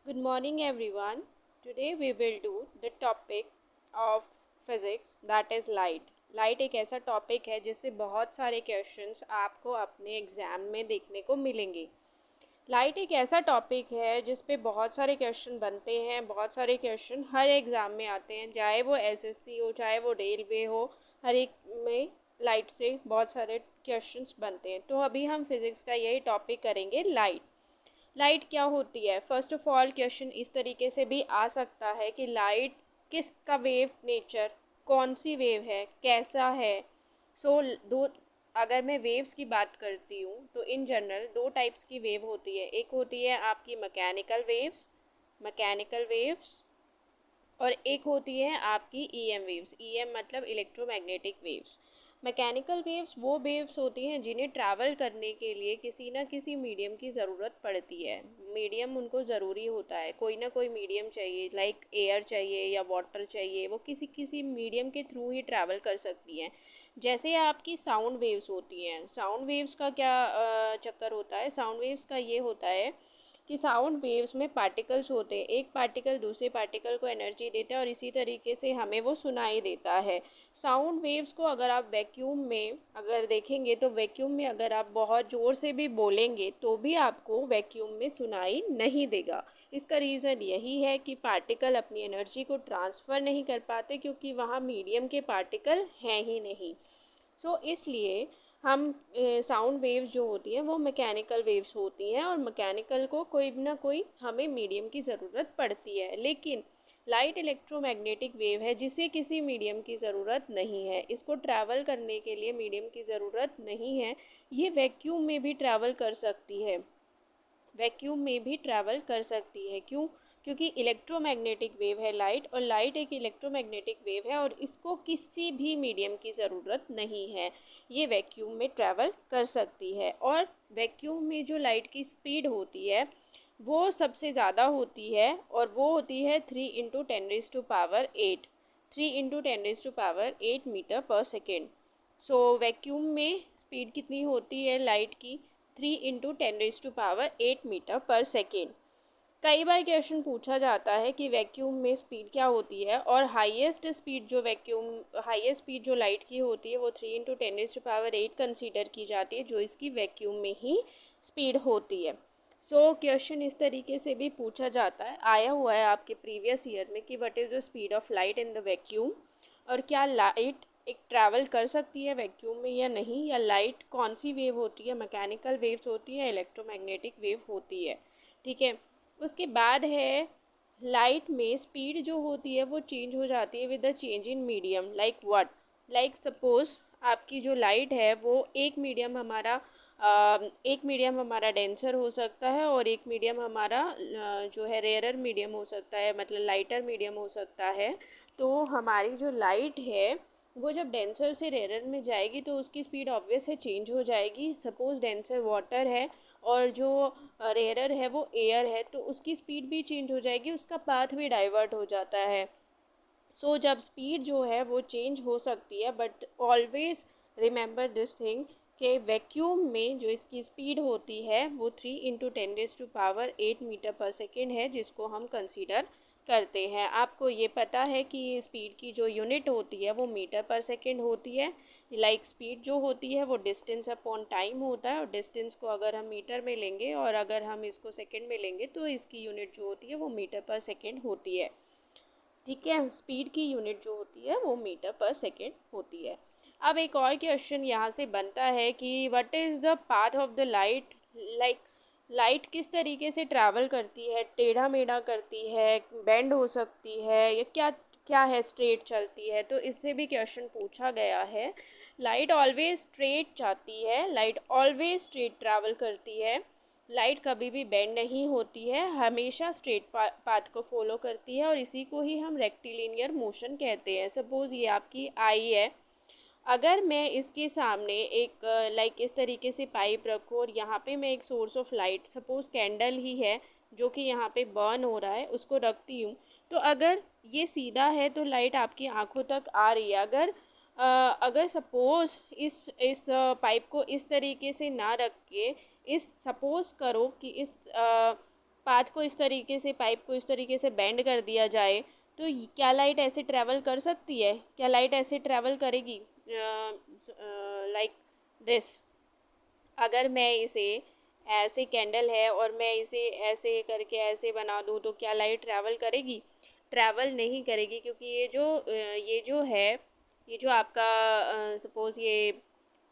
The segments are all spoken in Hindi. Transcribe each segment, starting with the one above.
Good morning, everyone. Today we will do the topic of physics, that is light. Light एक ऐसा टॉपिक है जिससे बहुत सारे क्वेश्चंस आपको अपने एग्ज़ाम में देखने को मिलेंगे। लाइट एक ऐसा टॉपिक है जिस पे बहुत सारे क्वेश्चन बनते हैं, बहुत सारे क्वेश्चन हर एग्ज़ाम में आते हैं, चाहे वो एसएससी हो, चाहे वो रेलवे हो, हर एक में लाइट से बहुत सारे क्वेश्चंस बनते हैं। तो अभी हम फिज़िक्स का यही टॉपिक करेंगे, लाइट। लाइट क्या होती है? फर्स्ट ऑफ ऑल क्वेश्चन इस तरीके से भी आ सकता है कि लाइट किसका वेव नेचर, कौन सी वेव है, कैसा है। सो दो, अगर मैं वेव्स की बात करती हूँ तो इन जनरल दो टाइप्स की वेव होती है। एक होती है आपकी मैकेनिकल वेव्स और एक होती है आपकी ईएम वेव्स। ईएम मतलब इलेक्ट्रोमैग्नेटिक वेव्स। मैकेनिकल वेव्स वो वेव्स होती हैं जिन्हें ट्रैवल करने के लिए किसी ना किसी मीडियम की ज़रूरत पड़ती है। मीडियम उनको ज़रूरी होता है, कोई ना कोई मीडियम चाहिए, लाइक एयर चाहिए या वाटर चाहिए, वो किसी किसी मीडियम के थ्रू ही ट्रैवल कर सकती हैं। जैसे आपकी साउंड वेव्स होती हैं। साउंड वेव्स का क्या चक्कर होता है? साउंड वेव्स का ये होता है कि साउंड वेव्स में पार्टिकल्स होते हैं, एक पार्टिकल दूसरे पार्टिकल को एनर्जी देता है और इसी तरीके से हमें वो सुनाई देता है। साउंड वेव्स को अगर आप वैक्यूम में अगर देखेंगे तो वैक्यूम में अगर आप बहुत ज़ोर से भी बोलेंगे तो भी आपको वैक्यूम में सुनाई नहीं देगा। इसका रीज़न यही है कि पार्टिकल अपनी एनर्जी को ट्रांसफ़र नहीं कर पाते क्योंकि वहाँ मीडियम के पार्टिकल हैं ही नहीं। इसलिए हम साउंड वेव्स जो होती हैं वो मैकेनिकल वेव्स होती हैं और मैकेनिकल को कोई ना कोई हमें मीडियम की ज़रूरत पड़ती है। लेकिन लाइट इलेक्ट्रोमैग्नेटिक वेव है जिसे किसी मीडियम की ज़रूरत नहीं है, इसको ट्रैवल करने के लिए मीडियम की ज़रूरत नहीं है। ये वैक्यूम में भी ट्रैवल कर सकती है, वैक्यूम में भी ट्रैवल कर सकती है। क्यों? क्योंकि इलेक्ट्रोमैग्नेटिक वेव है लाइट, और लाइट एक इलेक्ट्रोमैग्नेटिक वेव है और इसको किसी भी मीडियम की ज़रूरत नहीं है, ये वैक्यूम में ट्रैवल कर सकती है। और वैक्यूम में जो लाइट की स्पीड होती है वो सबसे ज़्यादा होती है और वो होती है 3 × 10⁸ 3 × 10⁸ मीटर पर सेकेंड। वैक्यूम में स्पीड कितनी होती है लाइट की? 3 × 10⁸ मीटर पर सेकेंड। कई बार क्वेश्चन पूछा जाता है कि वैक्यूम में स्पीड क्या होती है, और हाईएस्ट स्पीड जो लाइट की होती है वो 3 × 10⁸ कंसीडर की जाती है, जो इसकी वैक्यूम में ही स्पीड होती है। क्वेश्चन इस तरीके से भी पूछा जाता है, आया हुआ है आपके प्रीवियस ईयर में, कि what is the speed of light in the vacuum, और क्या लाइट एक ट्रैवल कर सकती है वैक्यूम में या नहीं, या लाइट कौन सी वेव होती है, मैकेनिकल वेव्स होती है, इलेक्ट्रोमैग्नेटिक वेव होती है। ठीक है। उसके बाद है, लाइट में स्पीड जो होती है वो चेंज हो जाती है with the change in medium. Like what? Like suppose आपकी जो लाइट है वो एक मीडियम हमारा डेंसर हो सकता है और एक मीडियम हमारा जो है रेयरर मीडियम हो सकता है, मतलब लाइटर मीडियम हो सकता है। तो हमारी जो लाइट है वो जब डेंसर से रेयरर में जाएगी तो उसकी स्पीड ऑब्वियस है चेंज हो जाएगी। सपोज डेंसर वाटर है और जो रेयरर है वो एयर है, तो उसकी स्पीड भी चेंज हो जाएगी, उसका पाथ भी डाइवर्ट हो जाता है। जब स्पीड जो है वो चेंज हो सकती है, but always remember this thing कि वैक्यूम में जो इसकी स्पीड होती है वो 3 × 10⁸ मीटर पर सेकेंड है, जिसको हम कंसीडर करते हैं। आपको ये पता है कि स्पीड की जो यूनिट होती है वो मीटर पर सेकेंड होती है। लाइक स्पीड जो होती है वो डिस्टेंस अपॉन टाइम होता है, और डिस्टेंस को अगर हम मीटर में लेंगे और अगर हम इसको सेकेंड में लेंगे तो इसकी यूनिट जो होती है वो मीटर पर सेकेंड होती है। ठीक है। स्पीड की यूनिट जो होती है वो मीटर पर सेकेंड होती है। अब एक और क्वेश्चन यहाँ से बनता है कि what is the path of the light. Like light किस तरीके से ट्रैवल करती है? टेढ़ा मेढ़ा करती है, बेंड हो सकती है, या क्या क्या है, स्ट्रेट चलती है? तो इससे भी क्वेश्चन पूछा गया है। लाइट ऑलवेज स्ट्रेट जाती है, लाइट ऑलवेज स्ट्रेट ट्रैवल करती है। लाइट कभी भी बेंड नहीं होती है, हमेशा स्ट्रेट पाथ को फॉलो करती है, और इसी को ही हम रेक्टिलिनियर मोशन कहते हैं। सपोज़ ये आपकी आई है, अगर मैं इसके सामने एक लाइक इस तरीके से पाइप रखूँ और यहाँ पे मैं एक source of light, suppose candle ही है जो कि यहाँ पे बर्न हो रहा है, उसको रखती हूँ, तो अगर ये सीधा है तो लाइट आपकी आंखों तक आ रही है। अगर सपोज़ इस पाइप को इस तरीके से ना रख के, इस सपोज़ करो कि पाथ को इस तरीके से, पाइप को इस तरीके से बेंड कर दिया जाए, तो क्या लाइट ऐसे ट्रैवल कर सकती है? क्या लाइट ऐसे ट्रैवल करेगी लाइक दिस? अगर मैं इसे ऐसे कैंडल है और मैं इसे ऐसे करके ऐसे बना दूँ तो क्या लाइट ट्रैवल करेगी? ट्रैवल नहीं करेगी, क्योंकि ये जो है, ये जो आपका सपोज़ ये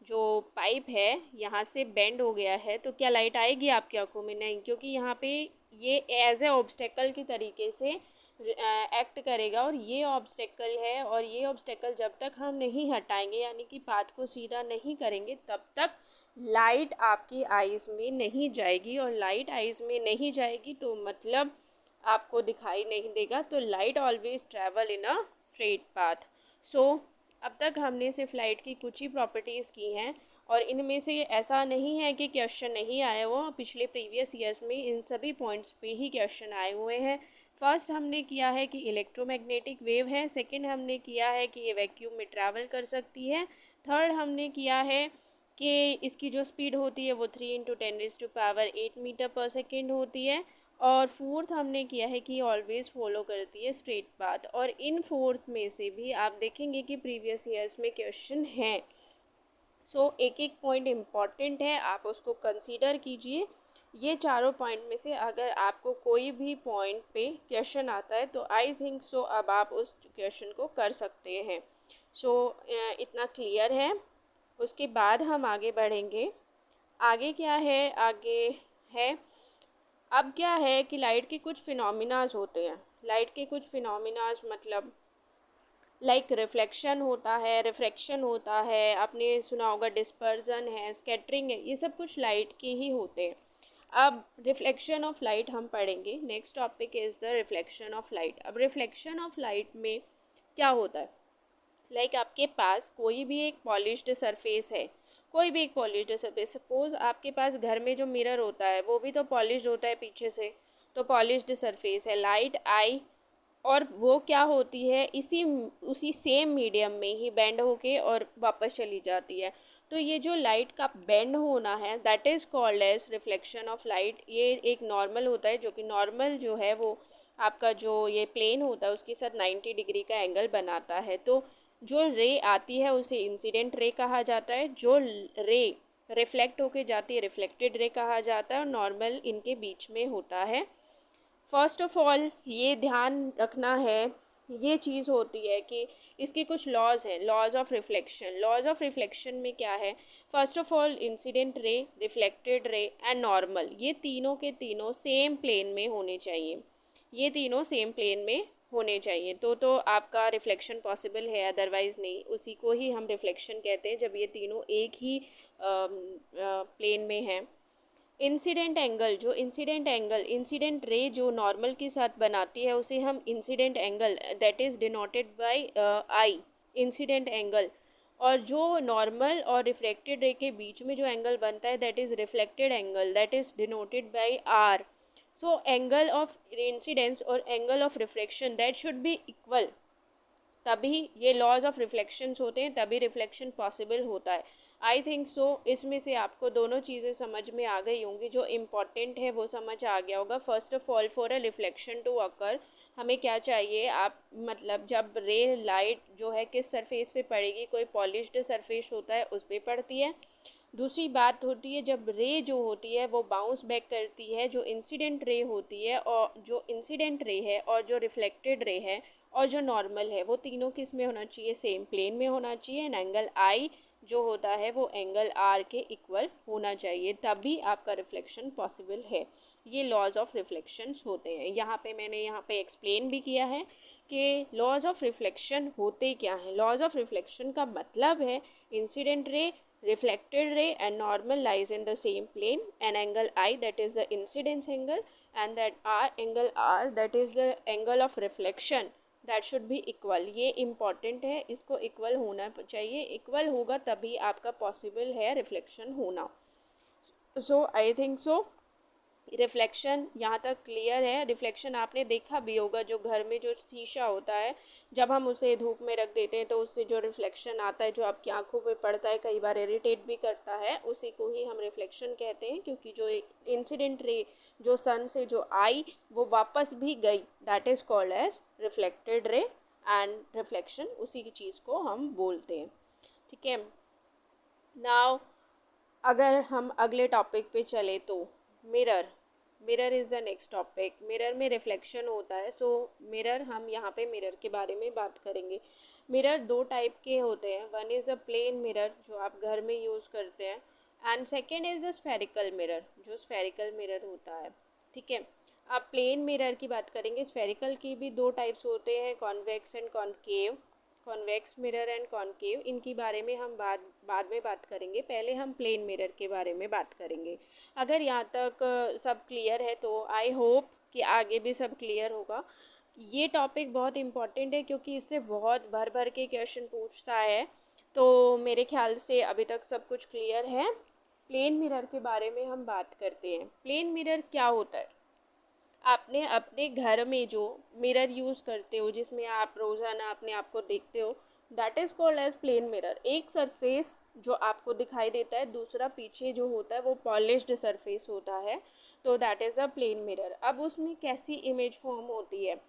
जो पाइप है यहाँ से बेंड हो गया है, तो क्या लाइट आएगी आपकी आंखों में? नहीं, क्योंकि यहाँ पे ये एज ए ऑब्स्टेकल की तरीके से एक्ट करेगा, और ये ऑब्स्टेकल है, और ये ऑब्स्टेकल जब तक हम नहीं हटाएंगे, यानी कि पाथ को सीधा नहीं करेंगे, तब तक लाइट आपकी आइज़ में नहीं जाएगी। और लाइट आइज़ में नहीं जाएगी तो मतलब आपको दिखाई नहीं देगा। तो light always travel in a straight path. So अब तक हमने सिर्फ लाइट की कुछ ही प्रॉपर्टीज़ की हैं, और इनमें से ऐसा नहीं है कि क्वेश्चन नहीं आए हुए, पिछले प्रीवियस ईयर्स में इन सभी पॉइंट्स पे ही क्वेश्चन आए हुए हैं। फर्स्ट हमने किया है कि इलेक्ट्रोमैग्नेटिक वेव है, सेकंड हमने किया है कि ये वैक्यूम में ट्रैवल कर सकती है, थर्ड हमने किया है कि इसकी जो स्पीड होती है वो 3 × 10⁸ मीटर पर सेकेंड होती है, और फोर्थ हमने किया है कि ऑलवेज़ फॉलो करती है स्ट्रेट पाथ। और इन फोर्थ में से भी आप देखेंगे कि प्रीवियस ईयर्स में क्वेश्चन हैं। सो एक एक पॉइंट इम्पॉर्टेंट है, आप उसको कंसीडर कीजिए। ये चारों पॉइंट में से अगर आपको कोई भी पॉइंट पे क्वेश्चन आता है तो आई थिंक सो अब आप उस क्वेश्चन को कर सकते हैं। सो इतना क्लियर है। उसके बाद हम आगे बढ़ेंगे। आगे क्या है? आगे है, अब क्या है कि लाइट के कुछ फिनोमिनाज होते हैं। लाइट के कुछ फिनोमिनाज मतलब लाइक रिफ्लेक्शन होता है, रिफ्रैक्शन होता है, आपने सुना होगा डिस्पर्जन है, स्कैटरिंग है, ये सब कुछ लाइट के ही होते हैं। अब रिफ्लेक्शन ऑफ लाइट हम पढ़ेंगे। Next topic is the reflection of light. अब रिफ्लेक्शन ऑफ लाइट में क्या होता है? लाइक आपके पास कोई भी एक पॉलिश्ड सरफेस है, कोई भी एक पॉलिश्ड सरफेस, सपोज आपके पास घर में जो मिरर होता है वो भी तो पॉलिश्ड होता है पीछे से, तो पॉलिश्ड सरफेस है, लाइट आई और वो क्या होती है, उसी सेम मीडियम में ही बेंड होके और वापस चली जाती है। तो ये जो लाइट का बेंड होना है that is called as reflection of light. ये एक नॉर्मल होता है, जो कि नॉर्मल जो है वो आपका जो ये प्लेन होता है उसके साथ 90 डिग्री का एंगल बनाता है। तो जो रे आती है उसे इंसिडेंट रे कहा जाता है, जो रे रिफ्लेक्ट होके जाती है रिफ्लेक्टेड रे कहा जाता है, और नॉर्मल इनके बीच में होता है। फर्स्ट ऑफ ऑल ये ध्यान रखना है, ये चीज़ होती है कि इसके कुछ लॉज हैं, laws of reflection. Laws of reflection में क्या है? First of all incident ray, reflected ray and normal, ये तीनों के तीनों सेम प्लेन में होने चाहिए। ये तीनों सेम प्लेन में होने चाहिए तो आपका रिफ्लेक्शन पॉसिबल है, अदरवाइज़ नहीं। उसी को ही हम रिफ्लेक्शन कहते हैं जब ये तीनों एक ही प्लेन में हैं। इंसिडेंट एंगल, जो इंसिडेंट रे जो नॉर्मल के साथ बनाती है उसे हम incident angle, that is denoted bye I, incident angle. और जो नॉर्मल और रिफ्लेक्टेड रे के बीच में जो एंगल बनता है that is reflected angle, that is denoted by R. So angle of incidence और angle of reflection that should be equal, तभी ये लॉज ऑफ रिफ्लेक्शंस होते हैं, तभी रिफ्लेक्शन पॉसिबल होता है। आई थिंक सो इसमें से आपको दोनों चीज़ें समझ में आ गई होंगी, जो इम्पॉर्टेंट है वो समझ आ गया होगा। First of all for a reflection to occur हमें क्या चाहिए, आप मतलब जब रे लाइट जो है किस सरफेस पे पड़ेगी, कोई पॉलिश्ड सरफेस होता है उस पर पड़ती है। दूसरी बात होती है जब रे जो होती है वो बाउंस बैक करती है, जो इंसिडेंट रे होती है, और जो इंसिडेंट रे है और जो रिफ्लेक्टेड रे है और जो नॉर्मल है, वो तीनों किस में होना चाहिए? सेम प्लेन में होना चाहिए। एंड एंगल आई जो होता है वो एंगल आर के इक्वल होना चाहिए, तभी आपका रिफ्लेक्शन पॉसिबल है। ये लॉज ऑफ रिफ्लेक्शंस होते हैं। मैंने यहाँ पे एक्सप्लेन भी किया है कि लॉज ऑफ रिफ्लेक्शन होते क्या हैं। लॉज ऑफ रिफ्लेक्शन का मतलब है incident ray, reflected ray and normal lies in the same plane, and angle I that is the incidence angle, and that R angle R that is the angle of reflection, that should be equal। ये important है, इसको equal होना चाहिए, equal होगा तभी आपका possible है reflection होना। So I think so reflection यहाँ तक क्लियर है। रिफ्लेक्शन आपने देखा भी होगा, जो घर में जो शीशा होता है जब हम उसे धूप में रख देते हैं तो उससे जो रिफ्लेक्शन आता है जो आपकी आंखों पे पड़ता है, कई बार इरिटेट भी करता है, उसी को ही हम रिफ्लेक्शन कहते हैं। क्योंकि जो इंसिडेंट रे जो सन से जो आई वो वापस भी गई, that is called as reflected ray, and reflection उसी की चीज़ को हम बोलते हैं। ठीक है, नाउ अगर हम अगले टॉपिक पे चले तो mirror, mirror is the next topic. Mirror में रिफ्लेक्शन होता है, सो मिरर, हम यहाँ पे मिरर के बारे में बात करेंगे। मिरर दो टाइप के होते हैं, one is the plane mirror जो आप घर में यूज़ करते हैं, and second is the spherical mirror जो स्फेरिकल मिरर होता है। ठीक है, आप प्लेन मिरर की बात करेंगे। स्फेरिकल की भी दो टाइप्स होते हैं, convex and concave. Convex mirror and concave, इनकी बारे में हम बाद में बात करेंगे। पहले हम प्लेन मिरर के बारे में बात करेंगे। अगर यहाँ तक सब क्लियर है तो आई होप कि आगे भी सब क्लियर होगा। ये टॉपिक बहुत इम्पॉर्टेंट है क्योंकि इससे बहुत भर भर के क्वेश्चन पूछता है, तो मेरे ख्याल से अभी तक सब कुछ क्लियर है। प्लेन मिरर के बारे में हम बात करते हैं। प्लेन मिरर क्या होता है? आपने अपने घर में जो मिरर यूज़ करते हो, जिसमें आप रोज़ाना अपने आप को देखते हो, that is called as plane mirror. एक सरफेस जो आपको दिखाई देता है, दूसरा पीछे जो होता है वो पॉलिश्ड सरफेस होता है, तो that is the plane mirror. अब उसमें कैसी इमेज फॉर्म होती है?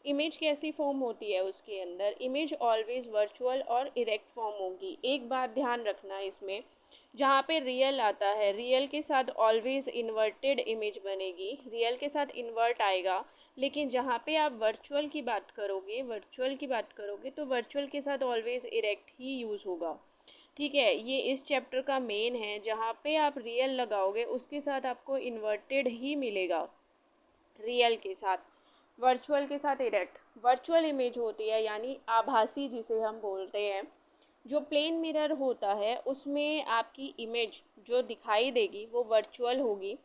इमेज कैसी फॉर्म होती है उसके अंदर? इमेज ऑलवेज वर्चुअल और इरेक्ट फॉर्म होगी। एक बात ध्यान रखना इसमें, जहाँ पे रियल आता है, रियल के साथ ऑलवेज इन्वर्टेड इमेज बनेगी, रियल के साथ इन्वर्ट आएगा। लेकिन जहाँ पे आप वर्चुअल की बात करोगे, तो वर्चुअल के साथ ऑलवेज इरेक्ट ही यूज़ होगा। ठीक है, ये इस चैप्टर का मेन है। जहाँ पे आप रियल लगाओगे उसके साथ आपको इन्वर्टेड ही मिलेगा, रियल के साथ। वर्चुअल के साथ इरेक्ट। वर्चुअल इमेज होती है यानी आभासी, जिसे हम बोलते हैं। जो प्लेन मिरर होता है उसमें आपकी इमेज जो दिखाई देगी वो वर्चुअल होगी।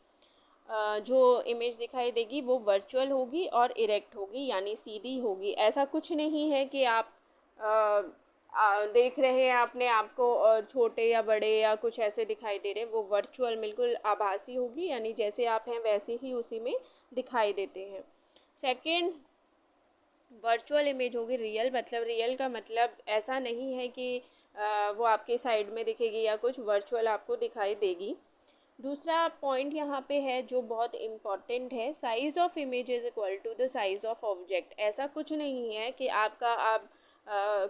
जो इमेज दिखाई देगी वो वर्चुअल होगी और इरेक्ट होगी, यानी सीधी होगी। ऐसा कुछ नहीं है कि आप देख रहे हैं अपने आप को और छोटे या बड़े या कुछ ऐसे दिखाई दे रहे हैं। वो वर्चुअल बिल्कुल आभासी होगी, यानी जैसे आप हैं वैसे ही उसी में दिखाई देते हैं। सेकेंड, वर्चुअल इमेज होगी। रियल मतलब, रियल का मतलब ऐसा नहीं है कि वो आपके साइड में दिखेगी या कुछ, वर्चुअल आपको दिखाई देगी। दूसरा पॉइंट यहाँ पे है जो बहुत इम्पॉर्टेंट है, size of image is equal to the size of object. ऐसा कुछ नहीं है कि आप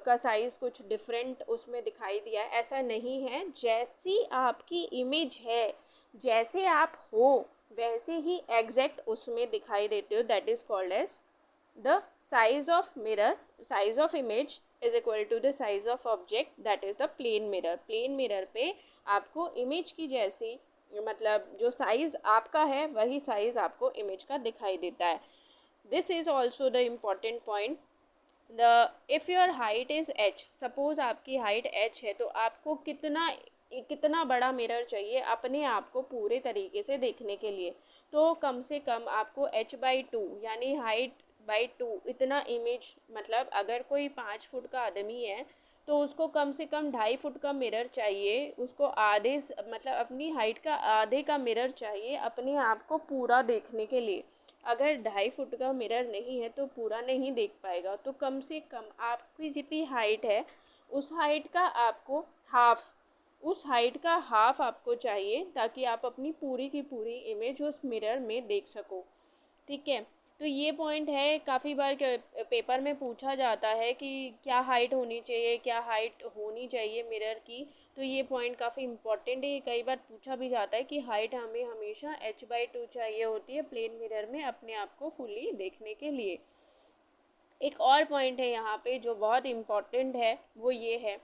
का साइज़ कुछ डिफरेंट उसमें दिखाई दिया है, ऐसा नहीं है। जैसी आपकी इमेज है, जैसे आप हो वैसे ही एग्जैक्ट उसमें दिखाई देते हो, that is called as the size of mirror, size of image is equal to the size of object, that is the plane mirror। plane mirror पे आपको इमेज की जैसी, मतलब जो साइज़ आपका है वही साइज़ आपको इमेज का दिखाई देता है। This is also the important point. The if your height is h, suppose आपकी हाइट h है, तो आपको कितना बड़ा मिरर चाहिए अपने आप को पूरे तरीके से देखने के लिए? तो कम से कम आपको h/2 यानी हाइट बाई 2 इतना इमेज, मतलब अगर कोई 5 फुट का आदमी है तो उसको कम से कम 2.5 फुट का मिरर चाहिए। उसको मतलब अपनी हाइट का आधे का मिरर चाहिए अपने आप को पूरा देखने के लिए। अगर 2.5 फुट का मिरर नहीं है तो पूरा नहीं देख पाएगा। तो कम से कम आपकी जितनी हाइट है उस हाइट का आपको हाफ आपको चाहिए, ताकि आप अपनी पूरी की पूरी इमेज उस मिरर में देख सको। ठीक है, तो ये पॉइंट है। काफ़ी बार पेपर में पूछा जाता है कि क्या हाइट होनी चाहिए, क्या हाइट होनी चाहिए मिरर की। तो ये पॉइंट काफ़ी इम्पॉर्टेंट है। कई बार पूछा भी जाता है कि हाइट हमें हमेशा h/2 चाहिए होती है प्लेन मिरर में अपने आप को फुली देखने के लिए। एक और पॉइंट है यहाँ पे जो बहुत इम्पॉर्टेंट है, वो ये है,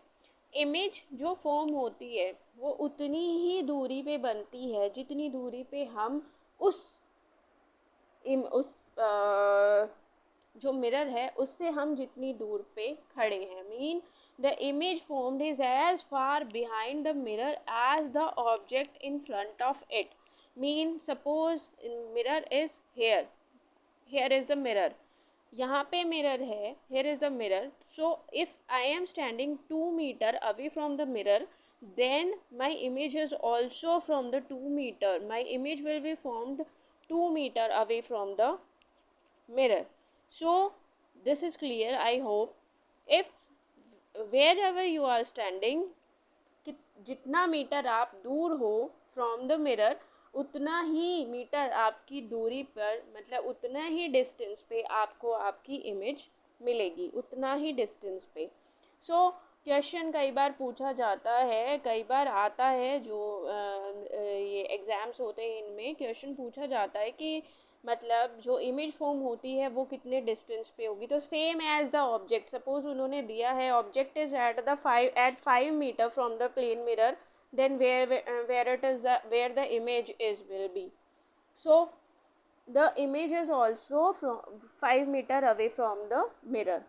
इमेज जो फॉर्म होती है वो उतनी ही दूरी पे बनती है जितनी दूरी पे हम उस जो मिरर है उससे हम जितनी दूर पे खड़े हैं। Mean the image formed is as far behind the mirror as the object in front of it. Mean suppose mirror is here is the mirror, यहाँ पे मिरर है, here is the mirror. So if I am standing 2 metre away from the mirror, then my image is also from the 2 meter, my image will be formed 2 meter away from the mirror. So this is clear, I hope। if wherever you are standing, जितना मीटर आप दूर हो फ्रॉम द मिरर, उतना ही मीटर आपकी दूरी पर, मतलब उतना ही डिस्टेंस पे आपको आपकी इमेज मिलेगी, उतना ही डिस्टेंस पे। सो क्वेश्चन कई बार पूछा जाता है, कई बार आता है जो ये एग्ज़ाम्स होते हैं, इनमें क्वेश्चन पूछा जाता है कि मतलब जो इमेज फॉर्म होती है वो कितने डिस्टेंस पे होगी। तो same as the object, suppose उन्होंने दिया है object is at 5 metre from the plane mirror, then where it is the where the image is will be. So the image is also from 5 meter away from the mirror.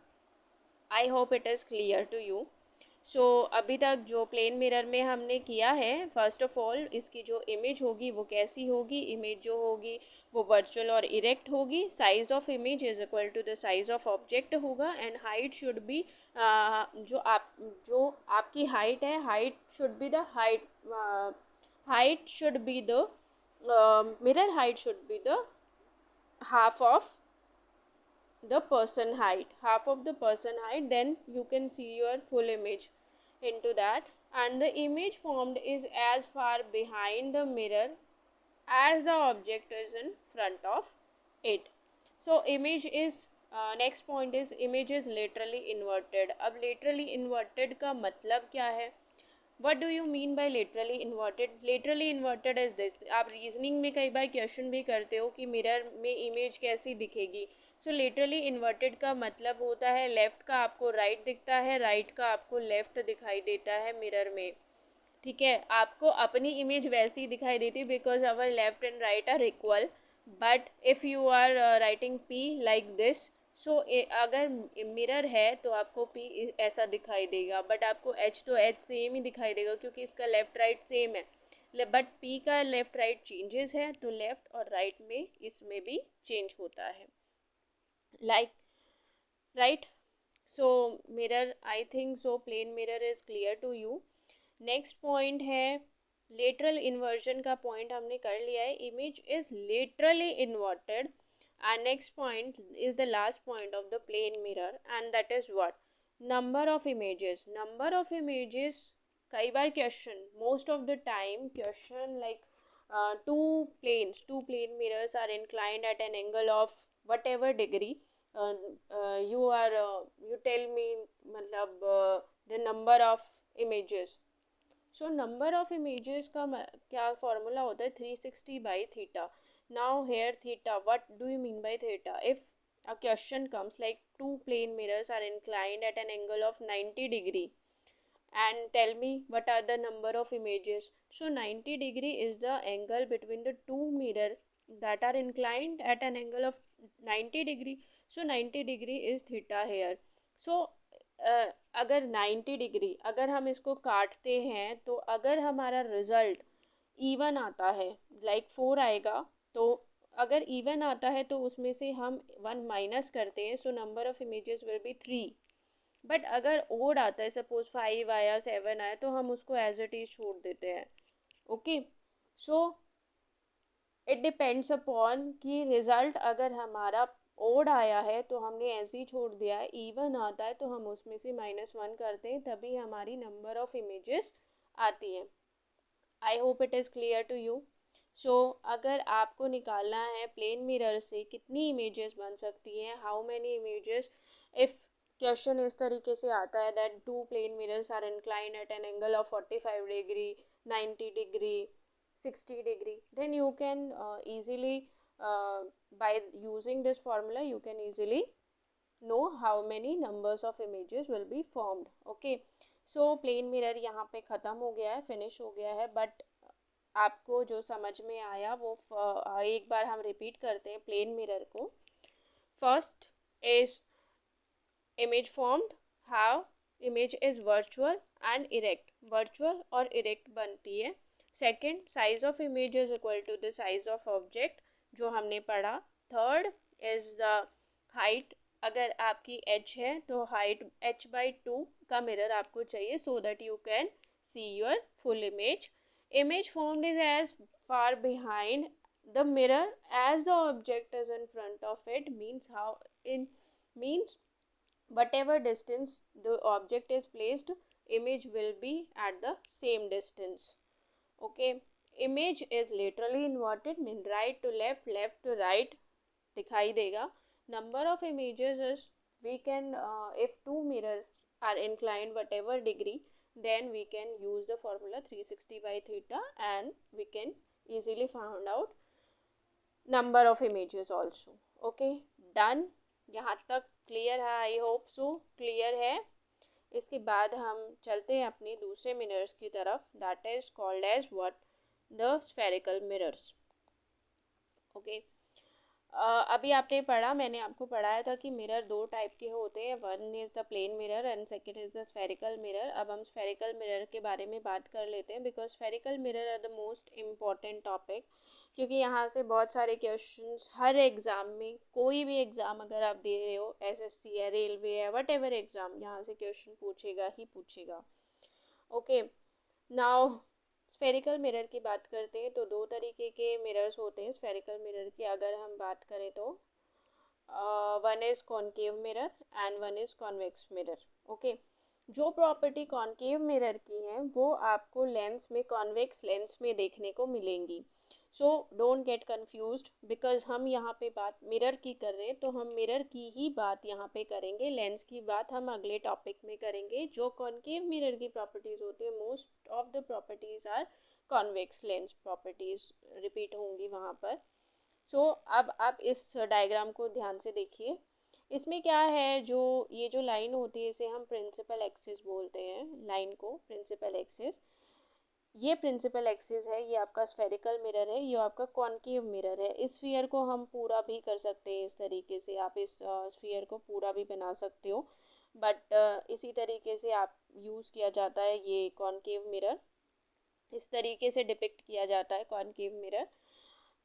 I hope it is clear to you. सो अभी तक जो प्लेन मिरर में हमने किया है, फर्स्ट ऑफ ऑल इसकी जो इमेज होगी वो कैसी होगी, इमेज जो होगी वो वर्चुअल और इरेक्ट होगी। Size of image is equal to the size of object होगा, एंड हाइट शुड बी जो आपकी हाइट है, height should be the height should be the mirror height should be the half of the person height, half of the person height, then you can see your full image into that. And the image formed is as far behind the mirror as the object is in front of it. So image is next point is image is laterally inverted. अब laterally inverted का मतलब क्या है? What do you mean by laterally inverted? Laterally inverted is this, आप रीजनिंग में कई बार क्वेश्चन भी करते हो कि मिरर में इमेज कैसी दिखेगी। सो लेटरली इन्वर्टेड का मतलब होता है लेफ़्ट का आपको राइट दिखता है, राइट का आपको लेफ़्ट दिखाई देता है मिरर में। ठीक है, आपको अपनी इमेज वैसी दिखाई देती है because our left and right are equal, but if you are writing P like this, so अगर मिरर है तो आपको पी ऐसा दिखाई देगा, बट आपको एच तो एच सेम ही दिखाई देगा क्योंकि इसका लेफ़्ट राइट सेम है, बट पी का लेफ़्ट राइट चेंजेस है, तो लेफ़्ट और राइट में इसमें भी चेंज होता है, like right. So mirror, I think so plane mirror is clear to you. Next point है लेटरल इन्वर्जन का पॉइंट हमने कर लिया है, image is laterally inverted. And next point is the last point of the plane mirror, and that is what? Number of images. Number of images, कई बार question, most of the time question like two plane mirrors are inclined at an angle of whatever degree, you tell me मतलब the number of images. So number of images का क्या फॉर्मूला होता है? 360 by theta. Now here theta, what do you mean by theta? If a question comes like two plane mirrors are inclined at an angle of 90 degree, and tell me what are the number of images. So 90 degree is the angle between the two mirror that are inclined at an angle of 90 degree. So 90 degree is theta here. So अगर 90 डिग्री अगर हम इसको काटते हैं, तो अगर हमारा रिजल्ट इवन आता है, लाइक 4 आएगा, तो अगर इवन आता है तो उसमें से हम 1 माइनस करते हैं, so number of images will be 3। But अगर ओड आता है, सपोज 5 आया, 7 आया, तो हम उसको एज इट इज छोड़ देते हैं। Okay, so it depends upon कि रिज़ल्ट अगर हमारा ओड आया है तो हमने ऐसे ही छोड़ दिया है, इवन आता है तो हम उसमें से -1 करते हैं, तभी हमारी नंबर ऑफ इमेजेस आती हैं। I hope it is clear to you. So अगर आपको निकालना है प्लेन मिरर से कितनी इमेजेस बन सकती हैं, how many images, if question इस तरीके से आता है that two plane mirrors are inclined at an angle of 45 degree, 90 degree, 60 degree, then you can easily by using this formula you can easily know how many numbers of images will be formed. Okay, so plane mirror यहाँ पे ख़त्म हो गया है, फिनिश हो गया है, बट आपको जो समझ में आया वो एक बार हम रिपीट करते हैं प्लेन मिरर को। First is image formed, how image is virtual and erect, virtual और इरेक्ट बनती है। Second, size of image is equal to the size of object, जो हमने पढ़ा। थर्ड इज द हाइट, अगर आपकी h है तो हाइट h/2 का मिरर आपको चाहिए so that you can see your full image. image formed is as far behind the mirror as the object is in front of it, means how in means whatever distance the object is placed, image will be at the same distance. Okay, image is literally inverted, mean right to left, left to right दिखाई देगा. Number of images is, we can, if two mirrors are inclined whatever degree, then we can use the formula 360 by theta and we can easily find out number of images also. Okay, done. यहाँ तक क्लियर है? आई होप सो क्लियर है. इसके बाद हम चलते हैं अपने दूसरे मिरर्स की तरफ, that is called as what, the spherical mirrors. Okay, अभी आपने पढ़ा, मैंने आपको पढ़ाया था कि मिरर दो टाइप के होते हैं. One is the plane mirror and second is the spherical mirror. अब हम स्फेरिकल मिरर के बारे में बात कर लेते हैं, because spherical mirror are the most important topic, क्योंकि यहाँ से बहुत सारे क्वेश्चंस हर एग्ज़ाम में, कोई भी एग्ज़ाम अगर आप दे रहे हो, एसएससी है, रेलवे है, वट एवर एग्ज़ाम, यहाँ से क्वेश्चन पूछेगा ही पूछेगा. ओके, नाउ स्फेरिकल मिरर की बात करते हैं तो दो तरीके के मिरर्स होते हैं स्फेरिकल मिरर की. अगर हम बात करें तो one is concave mirror and one is convex mirror. Okay, जो प्रॉपर्टी कॉनकेव मिरर की है वो आपको लेंस में, कॉन्वेक्स लेंस में देखने को मिलेंगी. So don't get confused, because हम यहाँ पे बात मिरर की कर रहे हैं तो हम मिरर की ही बात यहाँ पे करेंगे, लेंस की बात हम अगले टॉपिक में करेंगे. जो कॉनकेव मिरर की प्रॉपर्टीज़ होती है, most of the properties are convex lens properties repeat होंगी वहाँ पर. सो अब आप इस डायग्राम को ध्यान से देखिए. इसमें क्या है, जो ये जो लाइन होती है इसे हम प्रिंसिपल एक्सिस बोलते हैं, लाइन को प्रिंसिपल एक्सिस. ये प्रिंसिपल एक्सिस है, ये आपका स्फेरिकल मिरर है, ये आपका कॉनकेव मिरर है. इस स्फीयर को हम पूरा भी कर सकते हैं इस तरीके से, आप इस स्फीयर को पूरा भी बना सकते हो, बट इसी तरीके से आप यूज़ किया जाता है ये कॉनकेव मिरर. इस तरीके से डिपिक्ट किया जाता है कॉनकेव मिरर.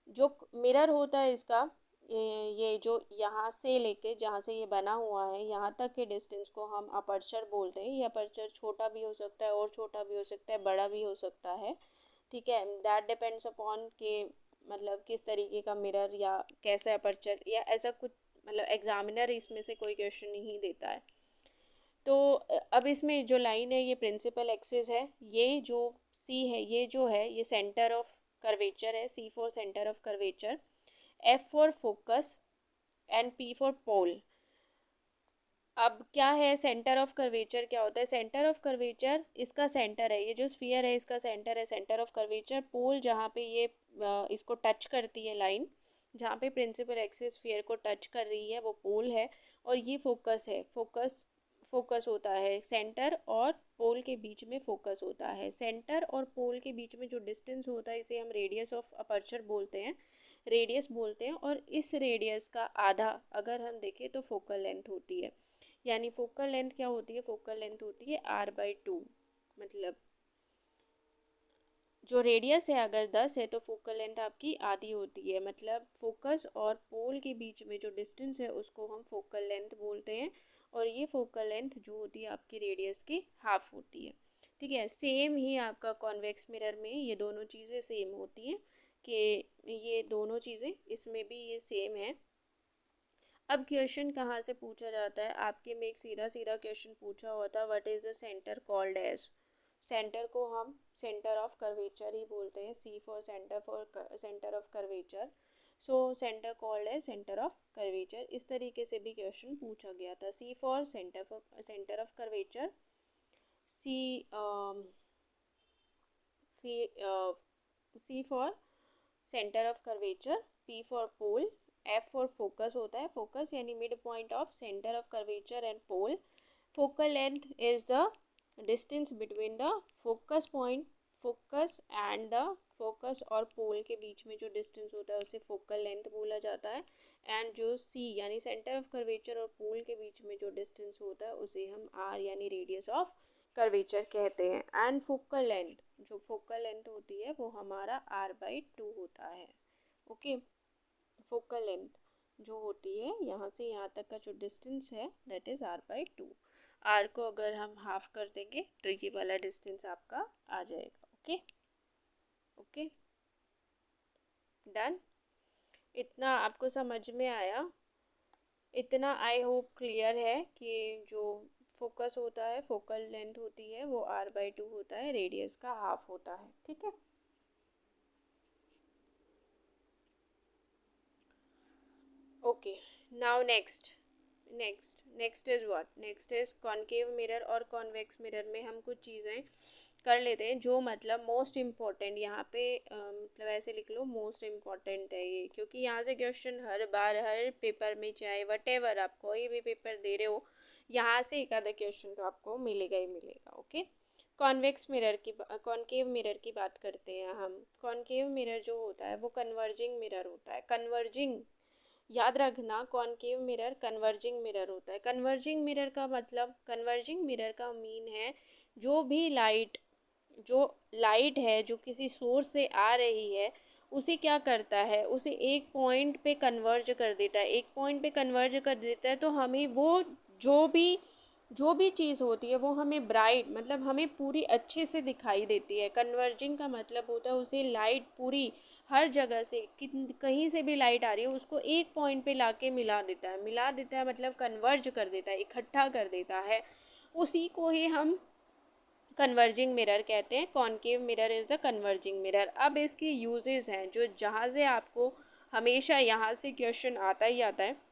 जो मिरर होता है इसका, ये जो यहाँ से लेके, जहाँ से ये बना हुआ है यहाँ तक के डिस्टेंस को हम अपर्चर बोलते हैं. ये अपर्चर छोटा भी हो सकता है और छोटा भी हो सकता है, बड़ा भी हो सकता है. ठीक है, दैट डिपेंड्स अपॉन के मतलब किस तरीके का मिरर या कैसे अपर्चर या ऐसा कुछ, मतलब एग्जामिनर इसमें से कोई क्वेश्चन नहीं देता है. तो अब इसमें जो लाइन है ये प्रिंसिपल एक्सिस है. ये जो सी है, ये जो है ये सेंटर ऑफ कर्वेचर है. C for centre of curvature, F for focus and P for pole. अब क्या है सेंटर ऑफ कर्वेचर, क्या होता है सेंटर ऑफ कर्वेचर, इसका सेंटर है, ये जो स्फीयर है इसका सेंटर है सेंटर ऑफ कर्वेचर. पोल जहाँ पे ये इसको टच करती है लाइन, जहाँ पे प्रिंसिपल एक्सिस स्फीयर को टच कर रही है वो पोल है. और ये फोकस है, फोकस होता है, सेंटर और पोल के बीच में फोकस होता है. सेंटर और पोल के बीच में जो डिस्टेंस होता है इसे हम रेडियस ऑफ अपर्चर बोलते हैं, रेडियस बोलते हैं. और इस रेडियस का आधा अगर हम देखें तो फोकल लेंथ होती है. यानी फोकल लेंथ क्या होती है, फोकल लेंथ होती है r/2. मतलब जो रेडियस है अगर 10 है तो फोकल लेंथ आपकी आधी होती है. मतलब फोकस और पोल के बीच में जो डिस्टेंस है उसको हम फोकल लेंथ बोलते हैं. और ये फोकल लेंथ जो होती है आपकी रेडियस की हाफ होती है. ठीक है, सेम ही आपका कॉन्वेक्स मिरर में ये दोनों चीज़ें सेम होती हैं, कि ये दोनों चीज़ें इसमें भी ये सेम है. अब क्वेश्चन कहाँ से पूछा जाता है, आपके में एक सीधा सीधा क्वेश्चन पूछा हुआ था, what is the centre called as. Centre को हम सेंटर ऑफ कर्वेचर ही बोलते हैं. C for centre of curvature. So centre called as centre of curvature. इस तरीके से भी क्वेश्चन पूछा गया था. C for centre of curvature, C C C for centre of curvature, P for pole, F for focus होता है, फोकस यानी mid point of centre of curvature and pole. Focal length is the distance between the focus point, focus and the focus और पोल के बीच में जो डिस्टेंस होता है उसे फोकल लेंथ बोला जाता है. एंड जो सी यानी सेंटर ऑफ कर्वेचर और पोल के बीच में जो डिस्टेंस होता है उसे हम आर यानी रेडियस ऑफ कर्वेचर कहते हैं. एंड फोकल लेंथ, जो फोकल लेंथ होती है वो हमारा r/2 होता है. ओके, फोकल लेंथ जो होती है यहाँ से यहाँ तक का जो डिस्टेंस है दैट इज़ r/2. r को अगर हम हाफ कर देंगे तो ये वाला डिस्टेंस आपका आ जाएगा. Okay okay, done. इतना आपको समझ में आया, इतना आई होप क्लियर है कि जो फोकस होता है, फोकल लेंथ होती है वो r/2 होता है, रेडियस का हाफ होता है. ठीक है, okay, now next is what, next is concave mirror और कॉन्वेक्स मिरर में हम कुछ चीज़ें कर लेते हैं जो मतलब मोस्ट इम्पॉर्टेंट यहाँ पे मतलब ऐसे लिख लो मोस्ट इम्पॉर्टेंट है ये, क्योंकि यहाँ से क्वेश्चन हर बार हर पेपर में चाहे वट एवर आप कोई भी पेपर दे रहे हो, यहाँ से एक आधा क्वेश्चन तो आपको मिलेगा ही मिलेगा। ओके, कॉनकेव मिरर की बात करते हैं हम। कॉनकेव मिरर जो होता है वो कन्वर्जिंग मिरर होता है। कन्वर्जिंग, याद रखना, कॉनकेव मिरर कन्वर्जिंग मिरर होता है। कन्वर्जिंग मिरर का मतलब, कन्वर्जिंग मिरर का मीन है जो भी लाइट, जो लाइट है जो किसी सोर्स से आ रही है उसे क्या करता है, उसे एक पॉइंट पे कन्वर्ज कर देता है। एक पॉइंट पे कन्वर्ज कर देता है तो हमें वो जो भी जो भी चीज़ होती है वो हमें ब्राइट, मतलब हमें पूरी अच्छे से दिखाई देती है। कन्वर्जिंग का मतलब होता है उसे लाइट पूरी हर जगह से कहीं से भी लाइट आ रही है उसको एक पॉइंट पे लाके मिला देता है। मिला देता है मतलब कन्वर्ज कर देता है, इकट्ठा कर देता है। उसी को ही हम कन्वर्जिंग मिरर कहते हैं। Concave mirror is the converging mirror. अब इसके यूजेस हैं जो जहाँ से आपको हमेशा यहाँ से क्वेश्चन आता ही आता है।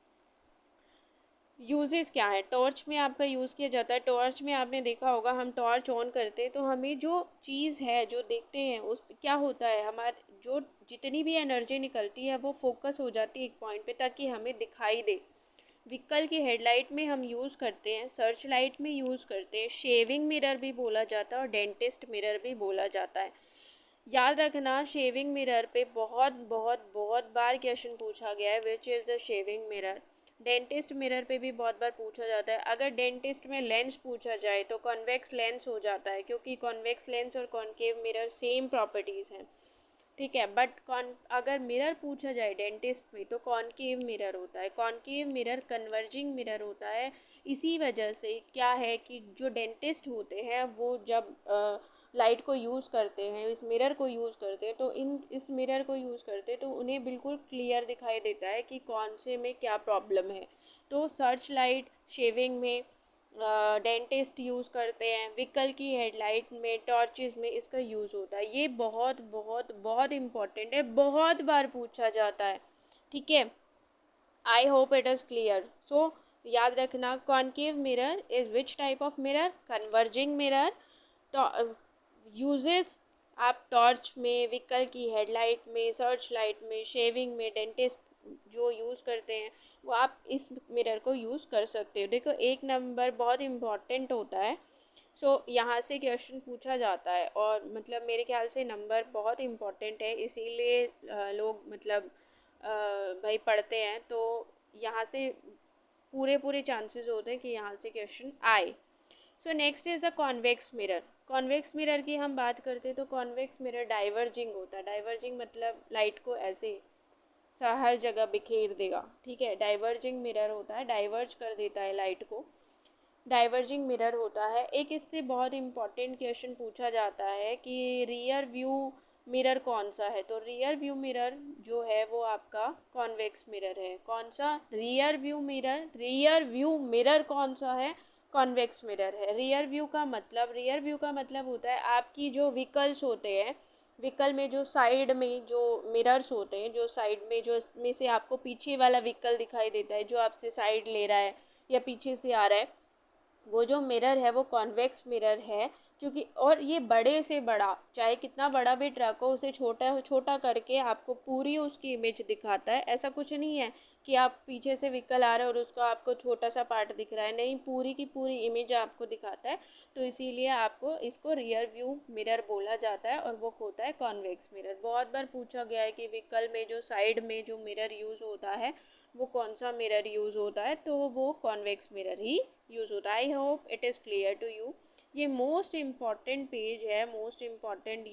यूजेस क्या है, टॉर्च में आपका यूज़ किया जाता है। टॉर्च में आपने देखा होगा हम टॉर्च ऑन करते हैं तो हमें जो चीज़ है जो देखते हैं उस क्या होता है, हमारे जो जितनी भी एनर्जी निकलती है वो फोकस हो जाती है एक पॉइंट पे ताकि हमें दिखाई दे। व्हीकल की हेडलाइट में हम यूज़ करते हैं, सर्च लाइट में यूज़ करते हैं, शेविंग मिरर भी बोला जाता है और डेंटिस्ट मिरर भी बोला जाता है। याद रखना, शेविंग मिरर पे बहुत बहुत बहुत बार क्वेश्चन पूछा गया है which is the shaving mirror. Dentist mirror पे भी बहुत बार पूछा जाता है। अगर डेंटिस्ट में लेंस पूछा जाए तो कॉन्वेक्स लेंस हो जाता है, क्योंकि कॉन्वेक्स लेंस और कॉनकेव मिरर सेम प्रॉपर्टीज़ हैं, ठीक है। बट अगर मिरर पूछा जाए डेंटिस्ट में तो कॉनकेव मिरर होता है। कॉनकेव मिरर कन्वर्जिंग मिरर होता है। इसी वजह से क्या है कि जो डेंटिस्ट होते हैं वो जब लाइट को यूज़ करते हैं, इस मिरर को यूज़ करते हैं, तो इस मिरर को यूज़ करते हैं तो उन्हें बिल्कुल क्लियर दिखाई देता है कि कौन से में क्या प्रॉब्लम है। तो सर्च लाइट, शेविंग में डेंटिस्ट यूज़ करते हैं, व्हीकल की हेडलाइट में, टॉर्चेस में इसका यूज़ होता है। ये बहुत बहुत बहुत इम्पॉर्टेंट है, बहुत बार पूछा जाता है, ठीक है। I hope it is clear. So याद रखना, concave mirror is which type of mirror, converging mirror. Uses, आप टॉर्च में, व्हीकल की हेडलाइट में, सर्च लाइट में, शेविंग में, डेंटिस्ट जो यूज़ करते हैं वो आप इस मिरर को यूज़ कर सकते हो। देखो एक नंबर बहुत इम्पॉर्टेंट होता है। सो यहाँ से क्वेश्चन पूछा जाता है और मतलब मेरे ख्याल से नंबर बहुत इम्पॉर्टेंट है, इसीलिए लोग मतलब भाई पढ़ते हैं तो यहाँ से पूरे पूरे चांसेस होते हैं कि यहाँ से क्वेश्चन आए। So next is the convex mirror. Convex mirror की हम बात करते हैं तो कॉन्वेक्स मिरर डाइवर्जिंग होता है। डाइवर्जिंग मतलब लाइट को ऐसे हर जगह बिखेर देगा, ठीक है। डाइवर्जिंग मिरर होता है, डाइवर्ज कर देता है लाइट को, डाइवर्जिंग मिरर होता है। एक इससे बहुत इम्पॉर्टेंट क्वेश्चन पूछा जाता है कि रियर व्यू मिरर कौन सा है, तो रियर व्यू मिरर जो है वो आपका कॉन्वेक्स मिरर है। कौन सा, rear view mirror, rear view mirror कौन सा है, कॉन्वेक्स मिरर है। रियर व्यू का मतलब, रियर व्यू का मतलब होता है आपकी जो व्हीकल्स होते हैं, व्हीकल में जो साइड में जो मिरर्स होते हैं, जो साइड में जो में से आपको पीछे वाला व्हीकल दिखाई देता है जो आपसे साइड ले रहा है या पीछे से आ रहा है, वो जो मिरर है वो कॉन्वेक्स मिरर है। क्योंकि और ये बड़े से बड़ा, चाहे कितना बड़ा भी ट्रक हो उसे छोटा छोटा करके आपको पूरी उसकी इमेज दिखाता है। ऐसा कुछ नहीं है कि आप पीछे से व्हीकल आ रहे हो और उसका आपको छोटा सा पार्ट दिख रहा है, नहीं, पूरी की पूरी इमेज आपको दिखाता है। तो इसीलिए आपको इसको रियर व्यू मिरर बोला जाता है और वो होता है कॉन्वेक्स मिरर। बहुत बार पूछा गया है कि व्हीकल में जो साइड में जो मिरर यूज़ होता है वो कौन सा मिरर यूज़ होता है, तो वो कॉन्वेक्स मिरर ही यूज़ होता है। I hope it is clear to you. ये मोस्ट इम्पॉर्टेंट पेज है, मोस्ट इम्पॉर्टेंट,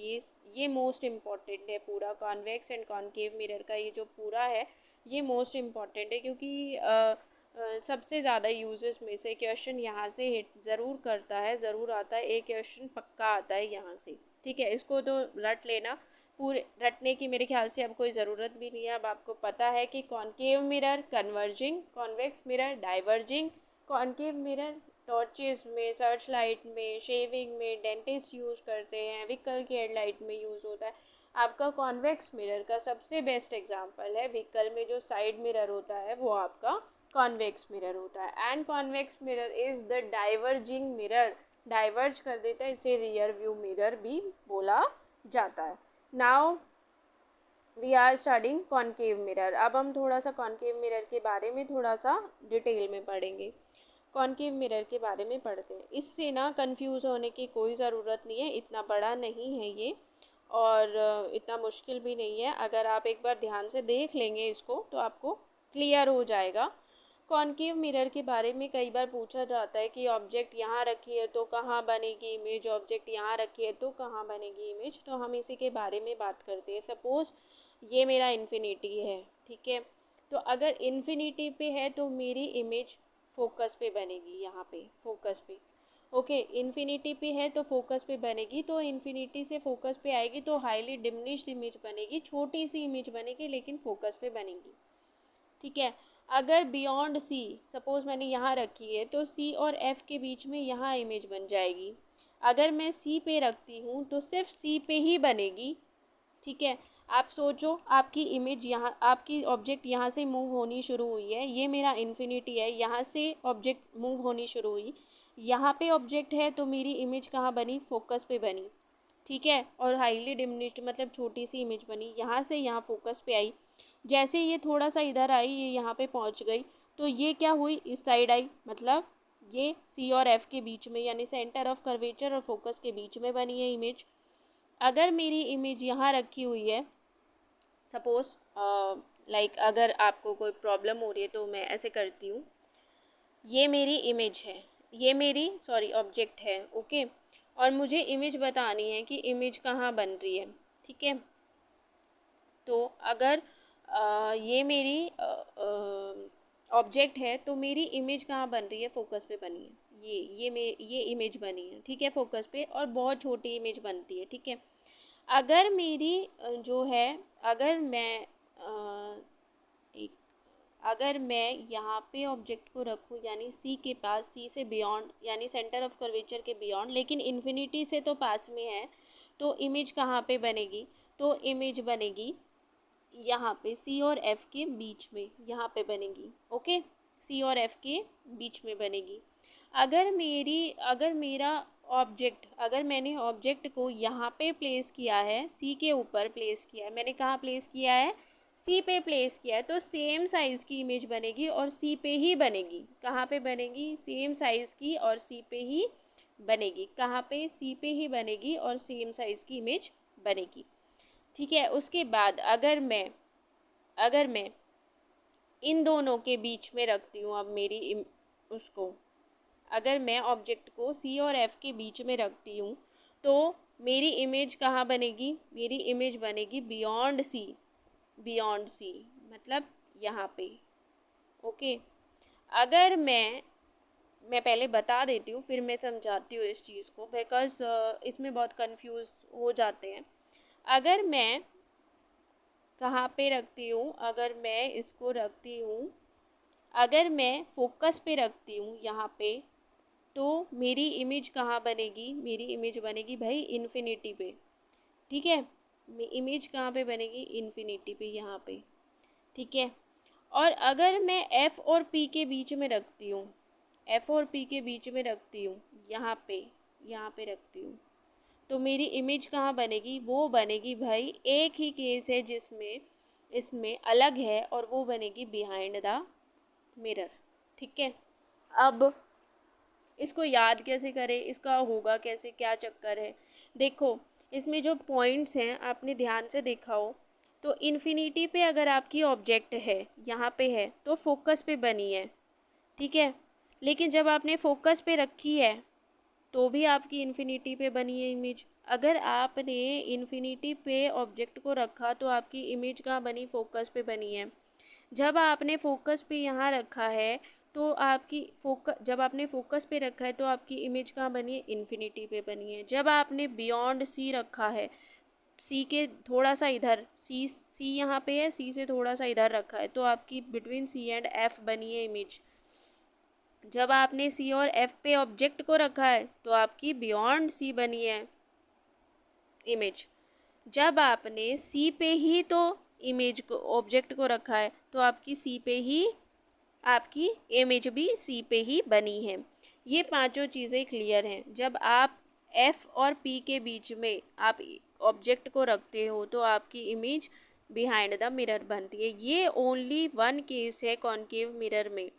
ये मोस्ट इम्पॉर्टेंट है पूरा, कॉन्वेक्स एंड कॉनकेव मिरर का ये जो पूरा है ये मोस्ट इम्पॉर्टेंट है, क्योंकि सबसे ज़्यादा यूजेस में से क्वेश्चन यहाँ से हिट ज़रूर करता है, ज़रूर आता है, एक क्वेश्चन पक्का आता है यहाँ से, ठीक है। इसको तो रट लेना, पूरे रटने की मेरे ख्याल से अब कोई ज़रूरत भी नहीं है। अब आपको पता है कि concave mirror converging, convex mirror diverging, concave mirror torches में, सर्च लाइट में, शेविंग में, डेंटिस्ट यूज़ करते हैं, व्हीकल की हेडलाइट में यूज़ होता है। आपका कॉन्वेक्स मिरर का सबसे बेस्ट एग्जांपल है, व्हीकल में जो साइड मिरर होता है वो आपका कॉन्वेक्स मिरर होता है। And convex mirror is the diverging mirror, diverge कर देता है, इसे रियर व्यू मिरर भी बोला जाता है। Now we are studying concave mirror. अब हम थोड़ा सा कॉन्केव मिरर के बारे में थोड़ा सा डिटेल में पढ़ेंगे। कॉन्केव मिरर के बारे में पढ़ते हैं। इससे ना कंफ्यूज होने की कोई ज़रूरत नहीं है, इतना बड़ा नहीं है ये और इतना मुश्किल भी नहीं है। अगर आप एक बार ध्यान से देख लेंगे इसको तो आपको क्लियर हो जाएगा। कॉन्केव मिरर के बारे में कई बार पूछा जाता है कि ऑब्जेक्ट यहाँ रखी है तो कहाँ बनेगी इमेज, ऑब्जेक्ट यहाँ रखी है तो कहाँ बनेगी इमेज। तो हम इसी के बारे में बात करते हैं। सपोज़ ये मेरा इन्फिनिटी है, ठीक है। तो अगर इन्फिनिटी पे है तो मेरी इमेज फोकस पे बनेगी, यहाँ पे फोकस पे। ओके, इन्फिनिटी पे है तो फोकस पे बनेगी, तो इन्फिनिटी से फोकस पे आएगी तो हाईली डिमिनिश्ड इमेज बनेगी, छोटी सी इमेज बनेगी लेकिन फोकस पे बनेगी, ठीक है। अगर बियॉन्ड सी, सपोज मैंने यहाँ रखी है तो सी और एफ के बीच में यहाँ इमेज बन जाएगी। अगर मैं सी पे रखती हूँ तो सिर्फ सी पे ही बनेगी, ठीक है। आप सोचो, आपकी इमेज यहाँ, आपकी ऑब्जेक्ट यहाँ से मूव होनी शुरू हुई है, ये मेरा इन्फिनिटी है, यहाँ से ऑब्जेक्ट मूव होनी शुरू हुई, यहाँ पे ऑब्जेक्ट है तो मेरी इमेज कहाँ बनी, फोकस पे बनी, ठीक है। और हाईली डिमिनिश्ड मतलब छोटी सी इमेज बनी, यहाँ से यहाँ फोकस पे आई। जैसे ये थोड़ा सा इधर आई, ये यहाँ पे पहुँच गई, तो ये क्या हुई, इस साइड आई, मतलब ये सी और एफ के बीच में यानी सेंटर ऑफ कर्वेचर और फोकस के बीच में बनी है इमेज। अगर मेरी इमेज यहाँ रखी हुई है, सपोज लाइक अगर आपको कोई प्रॉब्लम हो रही है तो मैं ऐसे करती हूँ, ये मेरी इमेज है, ये मेरी ऑब्जेक्ट है, ओके। और मुझे इमेज बतानी है कि इमेज कहाँ बन रही है, ठीक है। तो अगर ये मेरी ऑब्जेक्ट है तो मेरी इमेज कहाँ बन रही है, फोकस पे बनी है, ये इमेज बनी है, ठीक है, फोकस पे, और बहुत छोटी इमेज बनती है, ठीक है। अगर मेरी जो है, अगर मैं एक अगर मैं यहाँ पे ऑब्जेक्ट को रखूँ यानी सी के पास, सी से बियॉन्ड यानी सेंटर ऑफ कर्वेचर के बियॉन्ड, लेकिन इन्फिनिटी से तो पास में है, तो इमेज कहाँ पे बनेगी, तो इमेज बनेगी यहाँ पे सी और एफ के बीच में, यहाँ पे बनेगी, ओके, सी और एफ के बीच में बनेगी। अगर मेरा ऑब्जेक्ट, अगर मैंने ऑब्जेक्ट को यहाँ पे प्लेस किया है, सी के ऊपर प्लेस किया है, मैंने कहाँ प्लेस किया है, सी पे प्लेस किया है, तो सेम साइज़ की इमेज बनेगी और सी पे ही बनेगी। कहाँ पे बनेगी, सेम साइज़ की और सी पे ही बनेगी, कहाँ पे, सी पे ही बनेगी और सेम साइज़ की इमेज बनेगी, ठीक है। उसके बाद अगर मैं इन दोनों के बीच में रखती हूँ, अब उसको, अगर मैं ऑब्जेक्ट को सी और एफ के बीच में रखती हूँ तो मेरी इमेज कहाँ बनेगी, मेरी इमेज बनेगी बियॉन्ड सी, बियॉन्ड सी मतलब यहाँ पे, ओके। अगर मैं पहले बता देती हूँ फिर मैं समझाती हूँ इस चीज़ को, बिकॉज इसमें बहुत कंफ्यूज हो जाते हैं। अगर मैं कहाँ पे रखती हूँ, अगर मैं इसको रखती हूँ, अगर मैं फोकस पे रखती हूँ यहाँ पे, तो मेरी इमेज कहाँ बनेगी, मेरी इमेज बनेगी भाई इन्फिनिटी पे, ठीक है। इमेज कहाँ पे बनेगी, इन्फिनिटी पे, यहाँ पे, ठीक है। और अगर मैं एफ और पी के बीच में रखती हूँ, एफ और पी के बीच में रखती हूँ, यहाँ पे रखती हूँ, तो मेरी इमेज कहाँ बनेगी, वो बनेगी भाई, एक ही केस है जिसमें इसमें अलग है और वो बनेगी बिहाइंड द मिरर, ठीक है। अब इसको याद कैसे करें, इसका होगा कैसे, क्या चक्कर है, देखो इसमें जो पॉइंट्स हैं आपने ध्यान से देखा हो तो इन्फिनिटी पे अगर आपकी ऑब्जेक्ट है, यहाँ पे है, तो फोकस पे बनी है, ठीक है। लेकिन जब आपने फोकस पे रखी है तो भी आपकी इन्फिनिटी पे बनी है इमेज। अगर आपने इन्फिनिटी पे ऑब्जेक्ट को रखा तो आपकी इमेज कहाँ बनी, फोकस पे बनी है। जब आपने फोकस पे यहाँ रखा है तो जब आपने फोकस पे रखा है तो आपकी इमेज कहाँ बनी है, इन्फिनिटी पे बनी है। जब आपने बियॉन्ड सी रखा है, सी के थोड़ा सा इधर, सी यहाँ पे है, सी से थोड़ा सा इधर रखा है, तो आपकी बिटवीन सी एंड एफ बनी है इमेज। जब आपने सी और एफ पे ऑब्जेक्ट को रखा है तो आपकी बियॉन्ड सी बनी है इमेज। जब आपने सी पे ही तो इमेज को, ऑब्जेक्ट को रखा है, तो आपकी सी पे ही आपकी इमेज भी सी पे ही बनी है। ये पांचों चीज़ें क्लियर हैं। जब आप एफ और पी के बीच में आप ऑब्जेक्ट को रखते हो तो आपकी इमेज बिहाइंड द मिरर बनती है। ये ओनली वन केस है कॉनकेव मिरर में,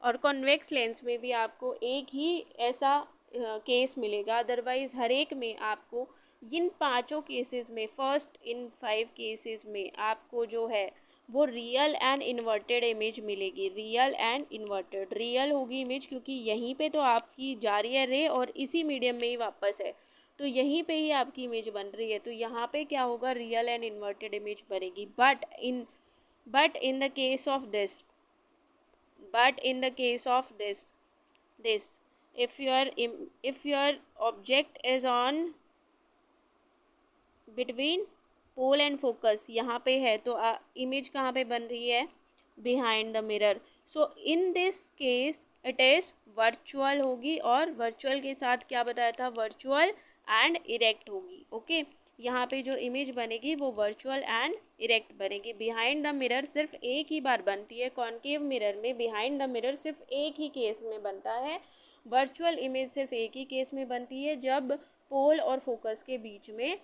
और कॉन्वेक्स लेंस में भी आपको एक ही ऐसा केस मिलेगा, अदरवाइज हर एक में आपको इन पांचों केसेस में, फर्स्ट इन 5 केसेस में आपको जो है वो रियल एंड इन्वर्टेड इमेज मिलेगी। रियल एंड इन्वर्टेड, रियल होगी इमेज क्योंकि यहीं पे तो आपकी जा रही है रे और इसी मीडियम में ही वापस है, तो यहीं पे ही आपकी इमेज बन रही है, तो यहाँ पे क्या होगा, रियल एंड इन्वर्टेड इमेज बनेगी। But in the case of this but in the case of this if your object is on between pole and focus, यहाँ पे है तो इमेज कहाँ पे बन रही है, behind the mirror. So in this case it is virtual होगी, और वर्चुअल के साथ क्या बताया था, वर्चुअल एंड इरेक्ट होगी। ओके, यहाँ पे जो इमेज बनेगी वो वर्चुअल एंड इरेक्ट बनेगी। बिहाइंड द मिरर सिर्फ एक ही बार बनती है, कॉनकेव मिरर में बिहाइंड द मिरर सिर्फ एक ही केस में बनता है। वर्चुअल इमेज सिर्फ एक ही केस में बनती है, जब पोल और फोकस के बीच में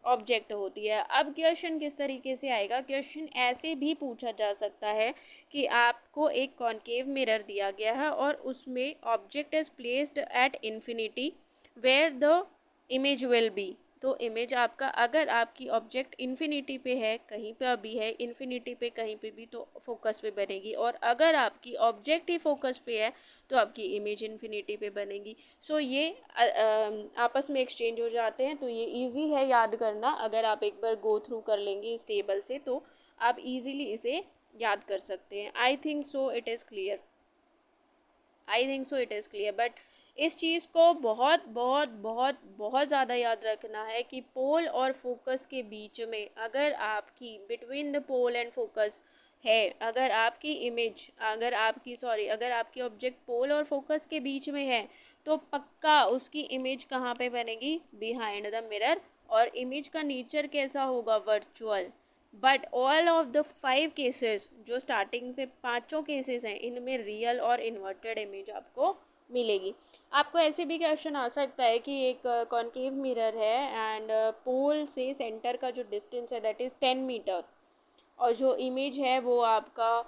ऑब्जेक्ट होती है। अब क्वेश्चन किस तरीके से आएगा, क्वेश्चन ऐसे भी पूछा जा सकता है कि आपको एक कॉनकेव मिरर दिया गया है और उसमें object is placed at infinity where the image will be. तो इमेज आपका, अगर आपकी ऑब्जेक्ट इन्फिनिटी पे है, कहीं पे अभी है इन्फिनिटी पे कहीं पे भी, तो फोकस पे बनेगी, और अगर आपकी ऑब्जेक्ट ही फोकस पे है तो आपकी इमेज इन्फिनिटी पे बनेगी। सो ये आपस में एक्सचेंज हो जाते हैं, तो ये इजी है याद करना। अगर आप एक बार गो थ्रू कर लेंगे इस टेबल से तो आप इजीली इसे याद कर सकते हैं। आई think so it is clear, but इस चीज़ को बहुत बहुत बहुत बहुत ज़्यादा याद रखना है कि पोल और फोकस के बीच में, अगर आपकी between the pole and focus है, अगर आपकी ऑब्जेक्ट पोल और फोकस के बीच में है, तो पक्का उसकी इमेज कहाँ पे बनेगी, बिहाइंड द मिरर। और इमेज का नेचर कैसा होगा, virtual. But all of the 5 cases, जो स्टार्टिंग पे पांचों केसेस हैं, इनमें रियल और इन्वर्टेड इमेज आपको मिलेगी। आपको ऐसे भी क्वेश्चन आ सकता है कि एक कॉनकेव मिरर है एंड पोल से सेंटर का जो डिस्टेंस है दैट इज़ 10 मीटर, और जो इमेज है वो आपका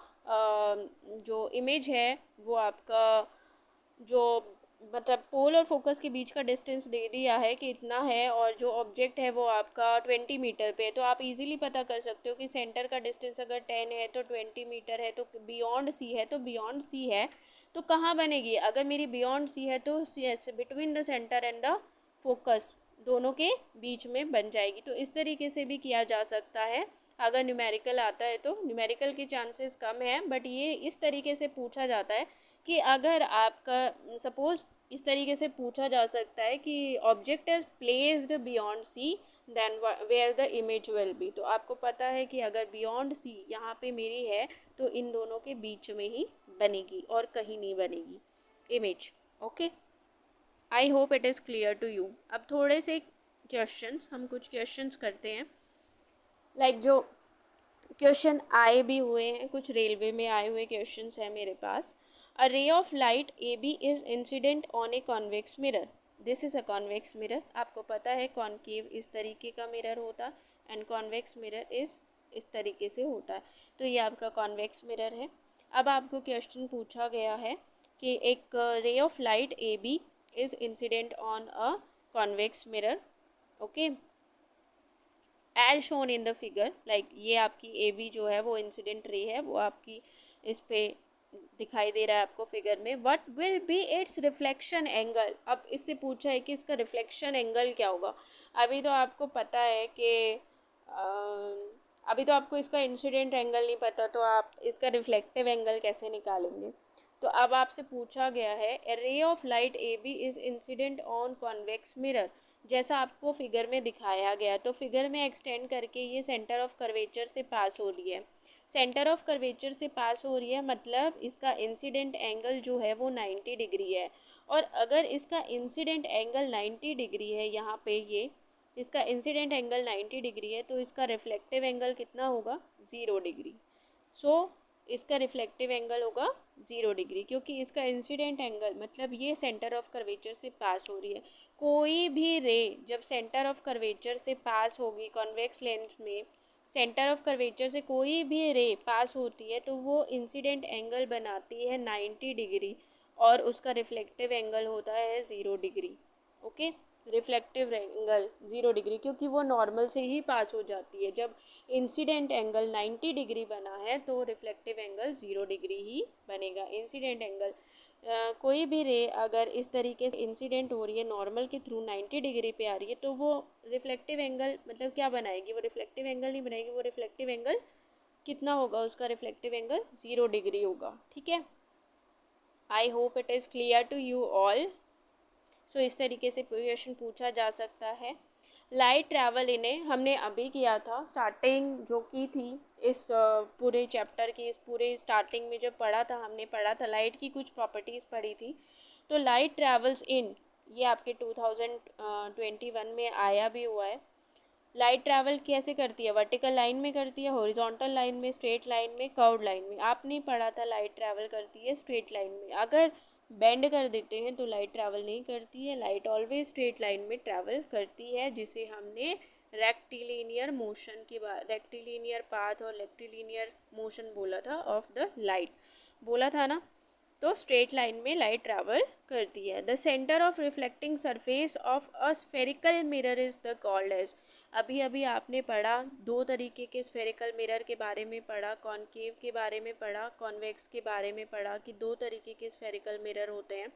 जो मतलब पोल और फोकस के बीच का डिस्टेंस दे दिया है कि इतना है, और जो ऑब्जेक्ट है वो आपका 20 मीटर पे है, तो आप इजीली पता कर सकते हो कि सेंटर का डिस्टेंस अगर 10 है तो 20 मीटर है, तो बियॉन्ड सी है तो कहाँ बनेगी, अगर मेरी बियॉन्ड सी है तो between the centre and the focus दोनों के बीच में बन जाएगी। तो इस तरीके से भी किया जा सकता है। अगर न्यूमेरिकल आता है तो, न्यूमेरिकल के चांसेस कम हैं, बट ये इस तरीके से पूछा जाता है कि अगर आपका सपोज इस तरीके से पूछा जा सकता है कि object is placed beyond C then where the image will be, तो आपको पता है कि अगर बियॉन्ड सी यहाँ पे मेरी है तो इन दोनों के बीच में ही बनेगी और कहीं नहीं बनेगी image. Okay, I hope it is clear to you. अब थोड़े से क्वेश्चंस, हम कुछ क्वेश्चंस करते हैं, लाइक जो क्वेश्चन आए भी हुए हैं, कुछ रेलवे में आए हुए क्वेश्चंस हैं मेरे पास। A ray of light A B is incident on a convex mirror, this is a convex mirror. आपको पता है कॉनकेव इस तरीके का मिरर होता एंड कॉन्वेक्स मिरर इस तरीके से होता है, तो ये आपका कॉन्वेक्स मिरर है। अब आपको क्वेश्चन पूछा गया है कि एक ray of light A B is incident on a convex mirror, okay, as shown in the figure, like ये आपकी ए बी जो है वो इंसिडेंट रे है, वो आपकी इस पे दिखाई दे रहा है आपको फिगर में। What will be it's reflection angle, अब इससे पूछा है कि इसका रिफ्लेक्शन एंगल क्या होगा। अभी तो आपको पता है कि अभी तो आपको इसका इंसिडेंट एंगल नहीं पता, तो आप इसका रिफ्लेक्टिव एंगल कैसे निकालेंगे। तो अब आपसे पूछा गया है a ray of light A B is incident on convex mirror, जैसा आपको फिगर में दिखाया गया, तो फिगर में एक्सटेंड करके ये सेंटर ऑफ कर्वेचर से पास हो रही है, सेंटर ऑफ कर्वेचर से पास हो रही है, मतलब इसका इंसिडेंट एंगल जो है वो 90 डिग्री है। और अगर इसका इंसिडेंट एंगल 90 डिग्री है यहाँ पे ये, इसका इंसिडेंट एंगल 90 डिग्री है तो इसका रिफ्लेक्टिव एंगल कितना होगा, 0 डिग्री। सो इसका रिफ्लेक्टिव एंगल होगा 0 डिग्री, क्योंकि इसका इंसिडेंट एंगल मतलब ये सेंटर ऑफ कर्वेचर से पास हो रही है। कोई भी रे जब सेंटर ऑफ कर्वेचर से पास होगी कॉन्वेक्स लेंस में, सेंटर ऑफ कर्वेचर से कोई भी रे पास होती है तो वो इंसिडेंट एंगल बनाती है 90 डिग्री और उसका रिफ्लेक्टिव एंगल होता है 0 degree. Okay, reflective angle 0 degree, क्योंकि वो नॉर्मल से ही पास हो जाती है। जब इंसिडेंट एंगल 90 डिग्री बना है तो रिफ्लेक्टिव एंगल 0 डिग्री ही बनेगा। इंसिडेंट एंगल कोई भी रे अगर इस तरीके से इंसिडेंट हो रही है नॉर्मल के थ्रू 90 डिग्री पे आ रही है तो वो रिफ्लेक्टिव एंगल मतलब क्या बनाएगी, वो रिफ्लेक्टिव एंगल नहीं बनाएगी, वो रिफ्लेक्टिव एंगल कितना होगा, उसका रिफ्लेक्टिव एंगल 0 डिग्री होगा। ठीक है, I hope it is clear to you all. So इस तरीके से क्वेश्चन पूछा जा सकता है। लाइट ट्रैवल इन्हें हमने अभी किया था, स्टार्टिंग जो की थी इस पूरे चैप्टर की, इस पूरे स्टार्टिंग में जब पढ़ा था हमने पढ़ा था लाइट की कुछ प्रॉपर्टीज़ पढ़ी थी। तो लाइट ट्रैवल्स इन ये आपके 2021 में आया भी हुआ है। लाइट ट्रैवल कैसे करती है, वर्टिकल लाइन में करती है, हॉरिजॉन्टल लाइन में, स्ट्रेट लाइन में, कर्व्ड लाइन में। आपने पढ़ा था लाइट ट्रैवल करती है स्ट्रेट लाइन में। अगर बेंड कर देते हैं तो लाइट ट्रैवल नहीं करती है, लाइट ऑलवेज स्ट्रेट लाइन में ट्रैवल करती है, जिसे हमने रेक्टिलिनियर मोशन के बाद रेक्टिलिनियर पाथ और रेक्टिलिनियर मोशन बोला था ऑफ द लाइट, बोला था ना। तो स्ट्रेट लाइन में लाइट ट्रैवल करती है। The centre of reflecting surface of a spherical mirror is the called as. अभी अभी आपने पढ़ा दो तरीके के स्फेरिकल मिरर के बारे में पढ़ा, कॉनकेव के बारे में पढ़ा, कॉन्वेक्स के बारे में पढ़ा कि दो तरीके के स्फेरिकल मिरर होते हैं,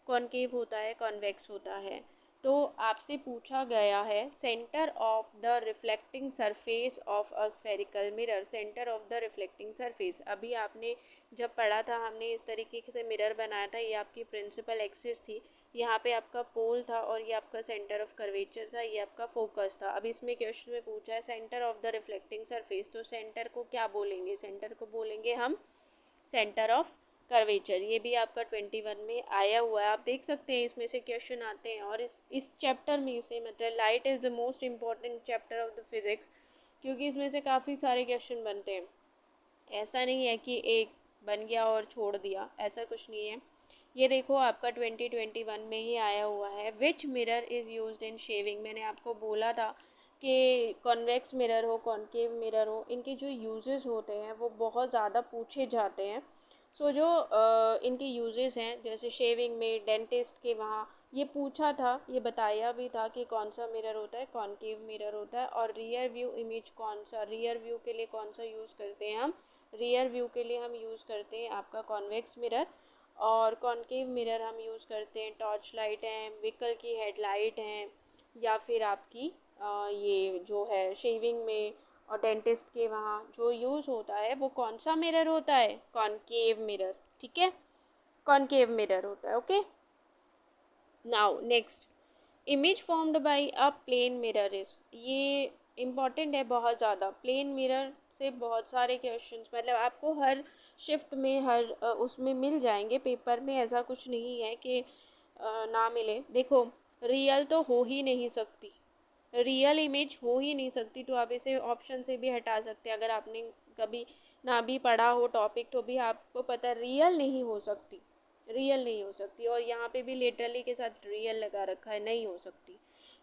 कॉनकेव होता है, कॉन्वेक्स होता है। तो आपसे पूछा गया है centre of the reflecting surface of a spherical mirror, centre of the reflecting surface. अभी आपने जब पढ़ा था हमने इस तरीके से मिरर बनाया था, ये आपकी प्रिंसिपल एक्सिस थी, यहाँ पे आपका पोल था और ये आपका सेंटर ऑफ कर्वेचर था, ये आपका फोकस था। अब इसमें क्वेश्चन में पूछा है centre of the reflecting surface, तो सेंटर को क्या बोलेंगे, सेंटर को बोलेंगे हम सेंटर ऑफ कर्वेचर। ये भी आपका 21 में आया हुआ है, आप देख सकते हैं इसमें से क्वेश्चन आते हैं। और इस चैप्टर में से मतलब light is the most important chapter of the physics, क्योंकि इसमें से काफ़ी सारे क्वेश्चन बनते हैं। ऐसा नहीं है कि एक बन गया और छोड़ दिया, ऐसा कुछ नहीं है। ये देखो आपका 2021 में ही आया हुआ है। विच mirror is used in shaving, मैंने आपको बोला था कि कॉन्वेक्स मिरर हो कॉनकेव मिरर हो, इनके जो यूजेस होते हैं वो बहुत ज़्यादा पूछे जाते हैं। सो जो इनके यूजेस हैं जैसे शेविंग में, डेंटिस्ट के वहाँ ये पूछा था, ये बताया भी था कि कौन सा मिरर होता है, कॉनकेव मिरर होता है। और रियर व्यू इमेज कौन सा, रियर व्यू के लिए कौन सा यूज़ करते हैं हम, रियर व्यू के लिए हम यूज़ करते हैं आपका कॉन्वेक्स मिरर। और कॉनकेव मिरर हम यूज़ करते हैं टॉर्च लाइट हैं, व्हीकल की हेडलाइट हैं, या फिर आपकी ये जो है शेविंग में और डेंटिस्ट के वहाँ जो यूज़ होता है वो कौन सा मिरर होता है, कॉनकेव मिरर। ठीक है, कॉनकेव मिरर होता है। Okay, now next, image formed by a plane mirror is, ये इम्पॉर्टेंट है बहुत ज़्यादा। प्लेन मिरर से बहुत सारे क्वेश्चंस मतलब आपको हर शिफ्ट में हर उसमें मिल जाएंगे पेपर में, ऐसा कुछ नहीं है कि ना मिले। देखो रियल तो हो ही नहीं सकती, रियल इमेज हो ही नहीं सकती, तो आप इसे ऑप्शन से भी हटा सकते हैं। अगर आपने कभी ना भी पढ़ा हो टॉपिक तो भी आपको पता रियल नहीं हो सकती, रियल नहीं हो सकती। और यहाँ पे भी लिटरली के साथ रियल लगा रखा है, नहीं हो सकती।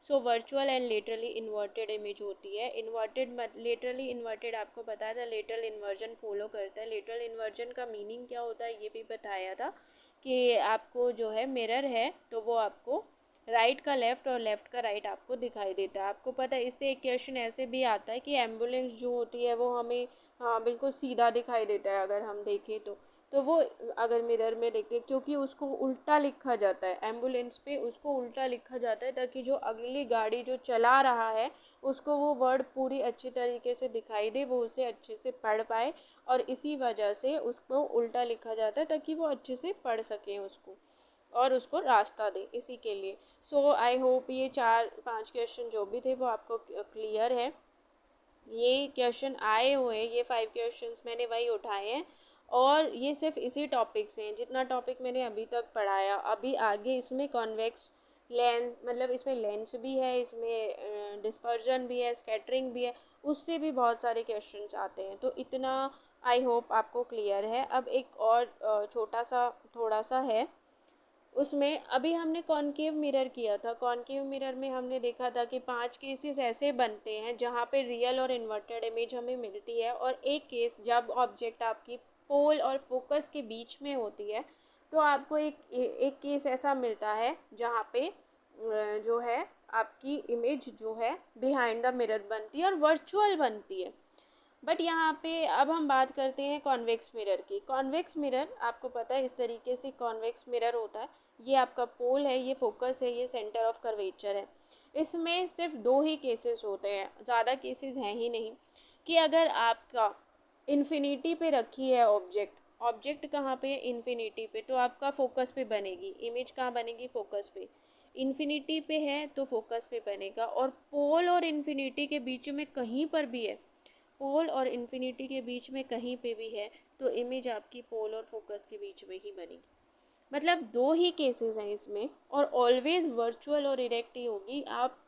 So virtual and literally inverted image होती है। इन्वर्टेड लिटरली इन्वर्टेड आपको बताया था, लिटरल इन्वर्जन फॉलो करता है। लिटरल इन्वर्जन का मीनिंग क्या होता है ये भी बताया था कि आपको जो है मिरर है तो वो आपको राइट का लेफ़्ट और लेफ़्ट का राइट आपको दिखाई देता है। आपको पता है इससे एक क्वेश्चन ऐसे भी आता है कि एम्बुलेंस जो होती है वो हमें हाँ बिल्कुल सीधा दिखाई देता है अगर हम देखें तो वो अगर मिरर में देखें, क्योंकि उसको उल्टा लिखा जाता है, एम्बुलेंस पे उसको उल्टा लिखा जाता है ताकि जो अगली गाड़ी जो चला रहा है उसको वो वर्ड पूरी अच्छी तरीके से दिखाई दे, वो उसे अच्छे से पढ़ पाए। और इसी वजह से उसको उल्टा लिखा जाता है ताकि वो अच्छे से पढ़ सकें उसको और उसको रास्ता दे, इसी के लिए। सो आई होप ये 4-5 क्वेश्चन जो भी थे वो आपको क्लियर है। ये क्वेश्चन आए हुए, ये 5 क्वेश्चंस मैंने वही उठाए हैं और ये सिर्फ इसी टॉपिक से हैं जितना टॉपिक मैंने अभी तक पढ़ाया। अभी आगे इसमें कॉन्वेक्स लेंस मतलब इसमें लेंस भी है, इसमें डिस्पर्जन भी है, स्कैटरिंग भी है, उससे भी बहुत सारे क्वेश्चंस आते हैं। तो इतना आई होप आपको क्लियर है। अब एक और छोटा सा थोड़ा सा है, उसमें अभी हमने कॉनकेव मिरर किया था। कॉनकेव मिरर में हमने देखा था कि 5 केसेस ऐसे बनते हैं जहाँ पे रियल और इन्वर्टेड इमेज हमें मिलती है, और एक केस जब ऑब्जेक्ट आपकी पोल और फोकस के बीच में होती है तो आपको एक केस ऐसा मिलता है जहाँ पे जो है आपकी इमेज जो है बिहाइंड द मिरर बनती है और वर्चुअल बनती है। बट यहाँ पे अब हम बात करते हैं कॉन्वेक्स मिरर की। कॉन्वेक्स मिरर आपको पता है इस तरीके से कॉन्वेक्स मिरर होता है। ये आपका पोल है, ये फोकस है, ये सेंटर ऑफ कर्वेचर है। इसमें सिर्फ 2 ही केसेस होते हैं, ज़्यादा केसेस हैं ही नहीं। कि अगर आपका इन्फिनिटी पे रखी है ऑब्जेक्ट कहाँ पे है, इन्फिनिटी पे, तो आपका फोकस पे बनेगी इमेज। कहाँ बनेगी, फोकस पे। इन्फिनिटी पे है तो फोकस पे बनेगा। और पोल और इन्फिनिटी के बीच में कहीं पर भी है, पोल और इन्फिनिटी के बीच में कहीं पे भी है, तो इमेज आपकी पोल और फोकस के बीच में ही बनेगी। मतलब 2 ही केसेस हैं इसमें, और ऑलवेज वर्चुअल और इरेक्ट ही होगी। आप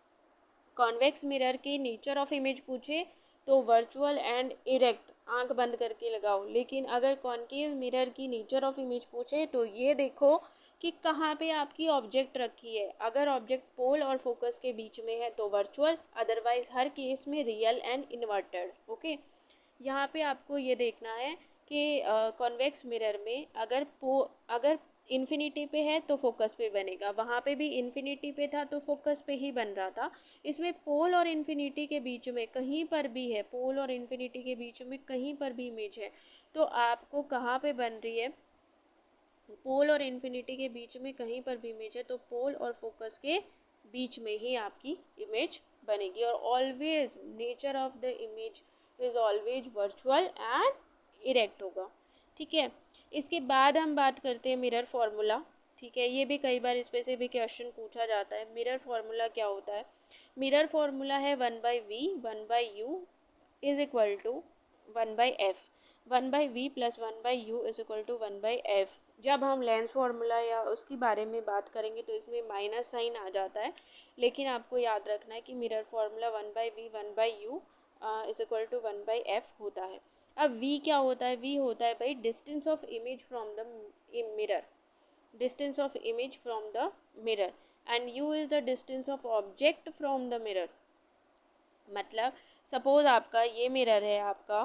कॉन्वेक्स मिरर की नेचर ऑफ इमेज पूछे तो वर्चुअल एंड इरेक्ट, आंख बंद करके लगाओ। लेकिन अगर कॉनकेव मिरर की नेचर ऑफ इमेज पूछे तो ये देखो कि कहाँ पे आपकी ऑब्जेक्ट रखी है। अगर ऑब्जेक्ट पोल और फोकस के बीच में है तो वर्चुअल, अदरवाइज हर केस में रियल एंड इन्वर्टेड। ओके, यहाँ पे आपको ये देखना है कि कॉन्वेक्स मिरर में अगर इन्फिनिटी पे है तो फोकस पे बनेगा, वहाँ पे भी इन्फिनिटी पे था तो फोकस पे ही बन रहा था। इसमें पोल और इन्फिनिटी के बीच में कहीं पर भी है, पोल और इन्फिनिटी के बीच में कहीं पर भी इमेज है, तो आपको कहाँ पे बन रही है, पोल और इन्फिनिटी के बीच में कहीं पर भी इमेज है तो पोल और फोकस के बीच में ही आपकी इमेज बनेगी। और always nature of the image is always virtual and erect होगा। ठीक है, इसके बाद हम बात करते हैं मिरर फॉर्मूला। ठीक है, ये भी कई बार इस पे से भी क्वेश्चन पूछा जाता है। मिरर फॉर्मूला क्या होता है? मिरर फॉर्मूला है 1/v 1/u is equal to 1/f। 1/v plus 1/u is equal to 1/f। जब हम लेंस फार्मूला या उसके बारे में बात करेंगे तो इसमें माइनस साइन आ जाता है, लेकिन आपको याद रखना है कि mirror formula 1/v 1/u is equal to 1/f होता है। अब v क्या होता है? v होता है भाई distance of image from the mirror, distance of image from the mirror, and u is the distance of object from the mirror. मतलब सपोज आपका ये मिरर है, आपका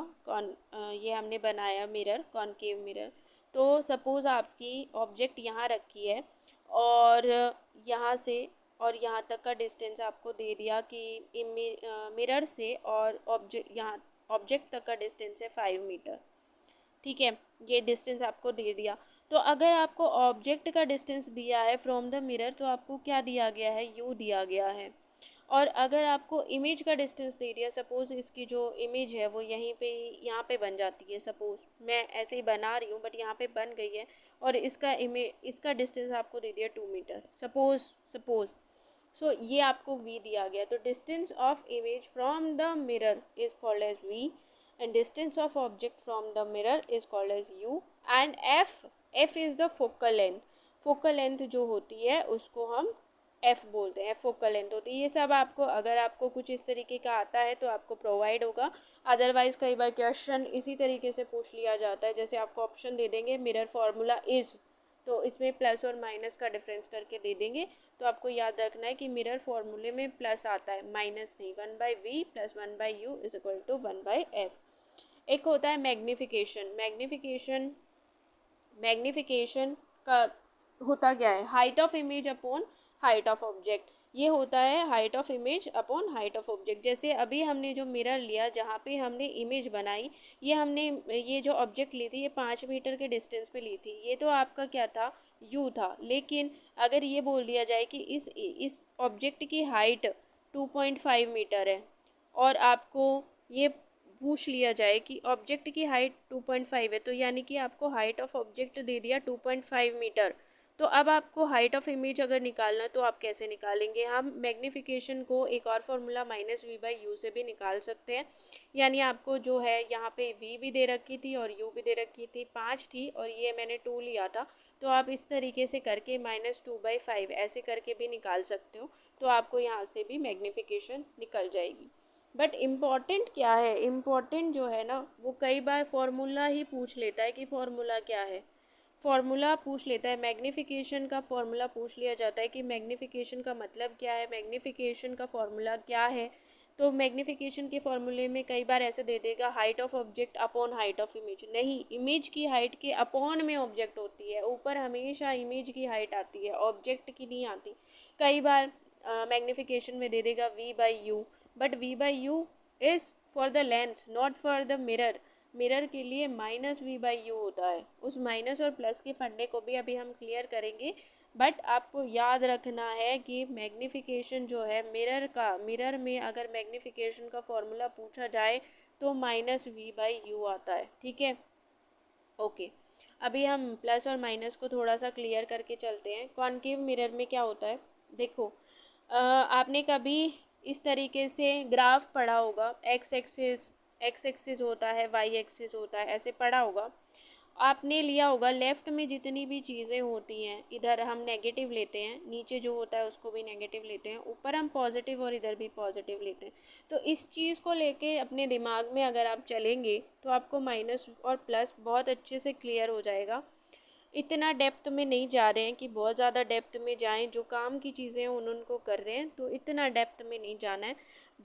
ये हमने बनाया मिरर, कॉनकेव मिरर। तो सपोज आपकी ऑब्जेक्ट यहाँ रखी है, और यहाँ से और यहाँ तक का डिस्टेंस आपको दे दिया कि मिरर से और ऑब्जेक्ट तक का डिस्टेंस है 5 मीटर। ठीक है, ये डिस्टेंस आपको दे दिया। तो अगर आपको ऑब्जेक्ट का डिस्टेंस दिया है फ्रॉम द मिरर तो आपको क्या दिया गया है? u दिया गया है। और अगर आपको इमेज का डिस्टेंस दे दिया, सपोज इसकी जो इमेज है वो यहीं पे यहाँ पे बन जाती है, सपोज मैं ऐसे ही बना रही हूँ बट यहाँ पे बन गई है, और इसका डिस्टेंस आपको दे दिया 2 मीटर, सपोज सो ये आपको v दिया गया। तो distance of image from the mirror is called as v, and distance of object from the mirror is called as u, and f is the focal length। focal length जो होती है उसको हम f बोलते हैं, फोकल लेंथ होती है। ये सब आपको, अगर आपको कुछ इस तरीके का आता है तो आपको प्रोवाइड होगा, अदरवाइज कई बार क्वेश्चन इसी तरीके से पूछ लिया जाता है। जैसे आपको ऑप्शन दे देंगे मिरर फार्मूला इज, तो इसमें प्लस और माइनस का डिफरेंस करके दे देंगे। तो आपको याद रखना है कि मिरर फार्मूले में प्लस आता है, माइनस नहीं। 1/v plus 1/u is equal to 1/f। एक होता है मैग्निफिकेशन। मैग्निफिकेशन का होता क्या है? Height of image upon height of object. ये होता है height of image upon height of object. जैसे अभी हमने जो मिरर लिया जहाँ पे हमने इमेज बनाई, ये जो ऑब्जेक्ट ली थी ये 5 मीटर के डिस्टेंस पे ली थी, ये तो आपका क्या था? u था। लेकिन अगर ये बोल दिया जाए कि इस ऑब्जेक्ट की हाइट 2.5 मीटर है, और आपको ये पूछ लिया जाए कि ऑब्जेक्ट की हाइट 2.5 है, तो यानी कि आपको हाइट ऑफ ऑब्जेक्ट दे दिया 2.5 मीटर। तो अब आपको हाइट ऑफ इमेज अगर निकालना तो आप कैसे निकालेंगे? हम मैग्निफिकेशन को एक और फार्मूला -v/u से भी निकाल सकते हैं। यानी आपको जो है यहाँ पे v भी दे रखी थी और u भी दे रखी थी, 5 थी और ये मैंने 2 लिया था, तो आप इस तरीके से करके -2/5 ऐसे करके भी निकाल सकते हो, तो आपको यहाँ से भी मैग्नीफिकेशन निकल जाएगी। बट इम्पॉर्टेंट क्या है, इम्पॉर्टेंट जो है ना वो कई बार फॉर्मूला ही पूछ लेता है कि फॉर्मूला क्या है, फॉर्मूला पूछ लेता है, मैग्नीफिकेशन का फॉर्मूला पूछ लिया जाता है कि मैग्नीफिकेशन का मतलब क्या है, मैग्नीफिकेशन का फॉर्मूला क्या है। तो मैग्नीफिकेशन के फॉर्मूले में कई बार ऐसे दे देगा height of object upon height of image, नहीं, इमेज की हाइट के अपॉन में ऑब्जेक्ट होती है, ऊपर हमेशा इमेज की हाइट आती है, ऑब्जेक्ट की नहीं आती। कई बार मैग्नीफिकेशन में दे देगा v/u, but v/u is for the length not for the mirror, mirror के लिए -v/u होता है। उस माइनस और प्लस के फंडे को भी अभी हम क्लियर करेंगे, बट आपको याद रखना है कि मैग्नीफिकेशन जो है मिरर का, मिरर में अगर मैग्नीफिकेशन का फॉर्मूला पूछा जाए तो -v/u आता है, ठीक है। ओके, अभी हम प्लस और माइनस को थोड़ा सा क्लियर करके चलते हैं। कॉनकेव मिरर में क्या होता है, देखो आपने कभी इस तरीके से ग्राफ पढ़ा होगा, एक्स एक्सिस होता है, वाई एक्सिस होता है, ऐसे पढ़ा होगा आपने, लिया होगा लेफ़्ट में जितनी भी चीज़ें होती हैं इधर हम नेगेटिव लेते हैं, नीचे जो होता है उसको भी नेगेटिव लेते हैं, ऊपर हम पॉजिटिव और इधर भी पॉजिटिव लेते हैं। तो इस चीज़ को लेके अपने दिमाग में अगर आप चलेंगे तो आपको माइनस और प्लस बहुत अच्छे से क्लियर हो जाएगा। इतना डेप्थ में नहीं जा रहे हैं कि बहुत ज़्यादा डेप्थ में जाएं, जो काम की चीज़ें हैं उनको कर रहे हैं, तो इतना डेप्थ में नहीं जाना है।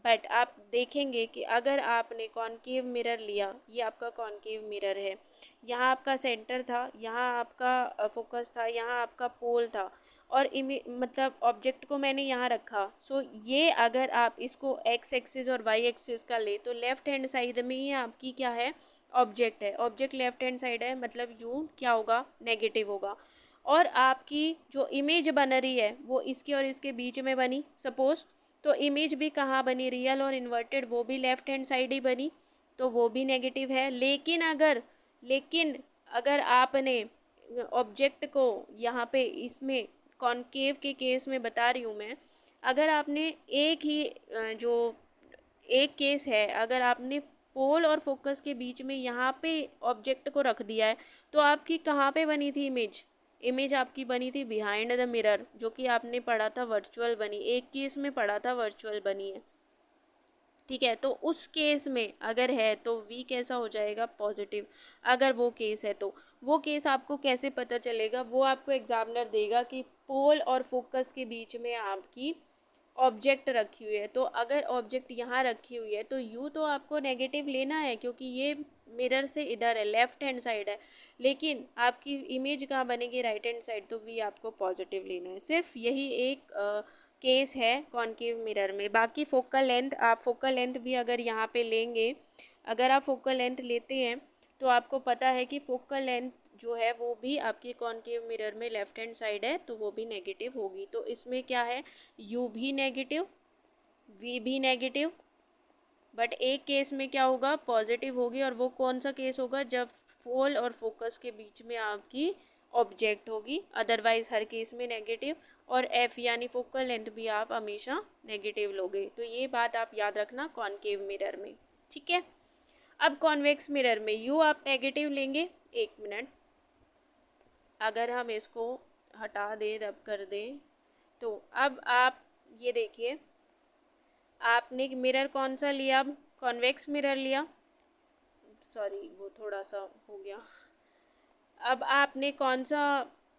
बट आप देखेंगे कि अगर आपने कॉनकेव मिरर लिया, ये आपका कॉनकेव मिरर है, यहाँ आपका सेंटर था, यहाँ आपका फोकस था, यहाँ आपका पोल था, और मतलब ऑब्जेक्ट को मैंने यहाँ रखा। सो ये अगर आप इसको एक्स एक्सिस और वाई एक्सिस का ले तो लेफ्ट हैंड साइड में ही आपकी क्या है, ऑब्जेक्ट है, ऑब्जेक्ट लेफ्ट हैंड साइड है, मतलब यू क्या होगा, नेगेटिव होगा। और आपकी जो इमेज बन रही है वो इसके और इसके बीच में बनी सपोज, तो इमेज भी कहाँ बनी, रियल और इन्वर्टेड, वो भी लेफ्ट हैंड साइड ही बनी, तो वो भी नेगेटिव है। लेकिन अगर आपने ऑब्जेक्ट को यहाँ पे इसमें कॉनकेव के केस में बता रही हूँ मैं, अगर आपने एक ही जो एक केस है, अगर आपने पोल और फोकस के बीच में यहाँ पे ऑब्जेक्ट को रख दिया है, तो आपकी कहाँ पे बनी थी इमेज, इमेज आपकी बनी थी बिहाइंड द मिरर, जो कि आपने पढ़ा था वर्चुअल बनी, एक केस में पढ़ा था वर्चुअल बनी है, ठीक है। तो उस केस में अगर है तो v कैसा हो जाएगा, पॉजिटिव। अगर वो केस है तो वो केस आपको कैसे पता चलेगा, वो आपको एग्जामिनर देगा कि पोल और फोकस के बीच में आपकी ऑब्जेक्ट रखी हुई है, तो अगर ऑब्जेक्ट यहाँ रखी हुई है तो यू तो आपको नेगेटिव लेना है, क्योंकि ये मिरर से इधर है, लेफ्ट हैंड साइड है, लेकिन आपकी इमेज कहाँ बनेगी, राइट हैंड साइड, तो वी आपको पॉजिटिव लेना है। सिर्फ यही एक केस है कॉनकेव मिरर में। बाकी फोकल लेंथ, आप फोकल लेंथ भी अगर यहाँ पे लेंगे, अगर आप फोकल लेंथ लेते हैं तो आपको पता है कि फोकल लेंथ जो है वो भी आपकी कॉनकेव मिरर में लेफ्ट हैंड साइड है, तो वो भी नेगेटिव होगी। तो इसमें क्या है, u भी नेगेटिव, v भी नेगेटिव, बट एक केस में क्या होगा, पॉजिटिव होगी, और वो कौन सा केस होगा, जब पोल और फोकस के बीच में आपकी ऑब्जेक्ट होगी, अदरवाइज हर केस में नेगेटिव। और f यानी फोकल लेंथ भी आप हमेशा नेगेटिव लोगे, तो ये बात आप याद रखना कॉनकेव मिरर में, ठीक है। अब कॉन्वेक्स मिरर में u आप नेगेटिव लेंगे, एक मिनट, अगर हम इसको हटा दें, रब कर दें, तो अब आप ये देखिए, आपने मिरर कौन सा लिया, अब कॉन्वेक्स मिरर लिया, सॉरी वो थोड़ा सा हो गया। अब आपने कौन सा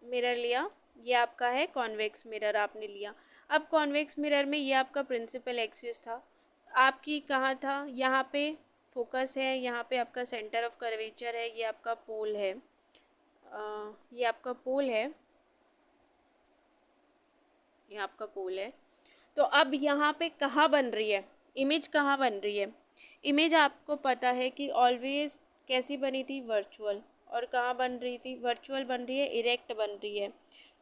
मिरर लिया, ये आपका है कॉन्वेक्स मिरर आपने लिया। अब कॉन्वेक्स मिरर में ये आपका प्रिंसिपल एक्सिस था, आपकी कहाँ था, यहाँ पे फोकस है, यहाँ पे आपका सेंटर ऑफ कर्वेचर है, ये आपका पोल है, ये आपका पोल है, ये आपका पोल है। तो अब यहाँ पे कहाँ बन रही है इमेज, कहाँ बन रही है इमेज, आपको पता है कि ऑलवेज कैसी बनी थी, वर्चुअल, और कहाँ बन रही थी, वर्चुअल बन रही है, इरेक्ट बन रही है,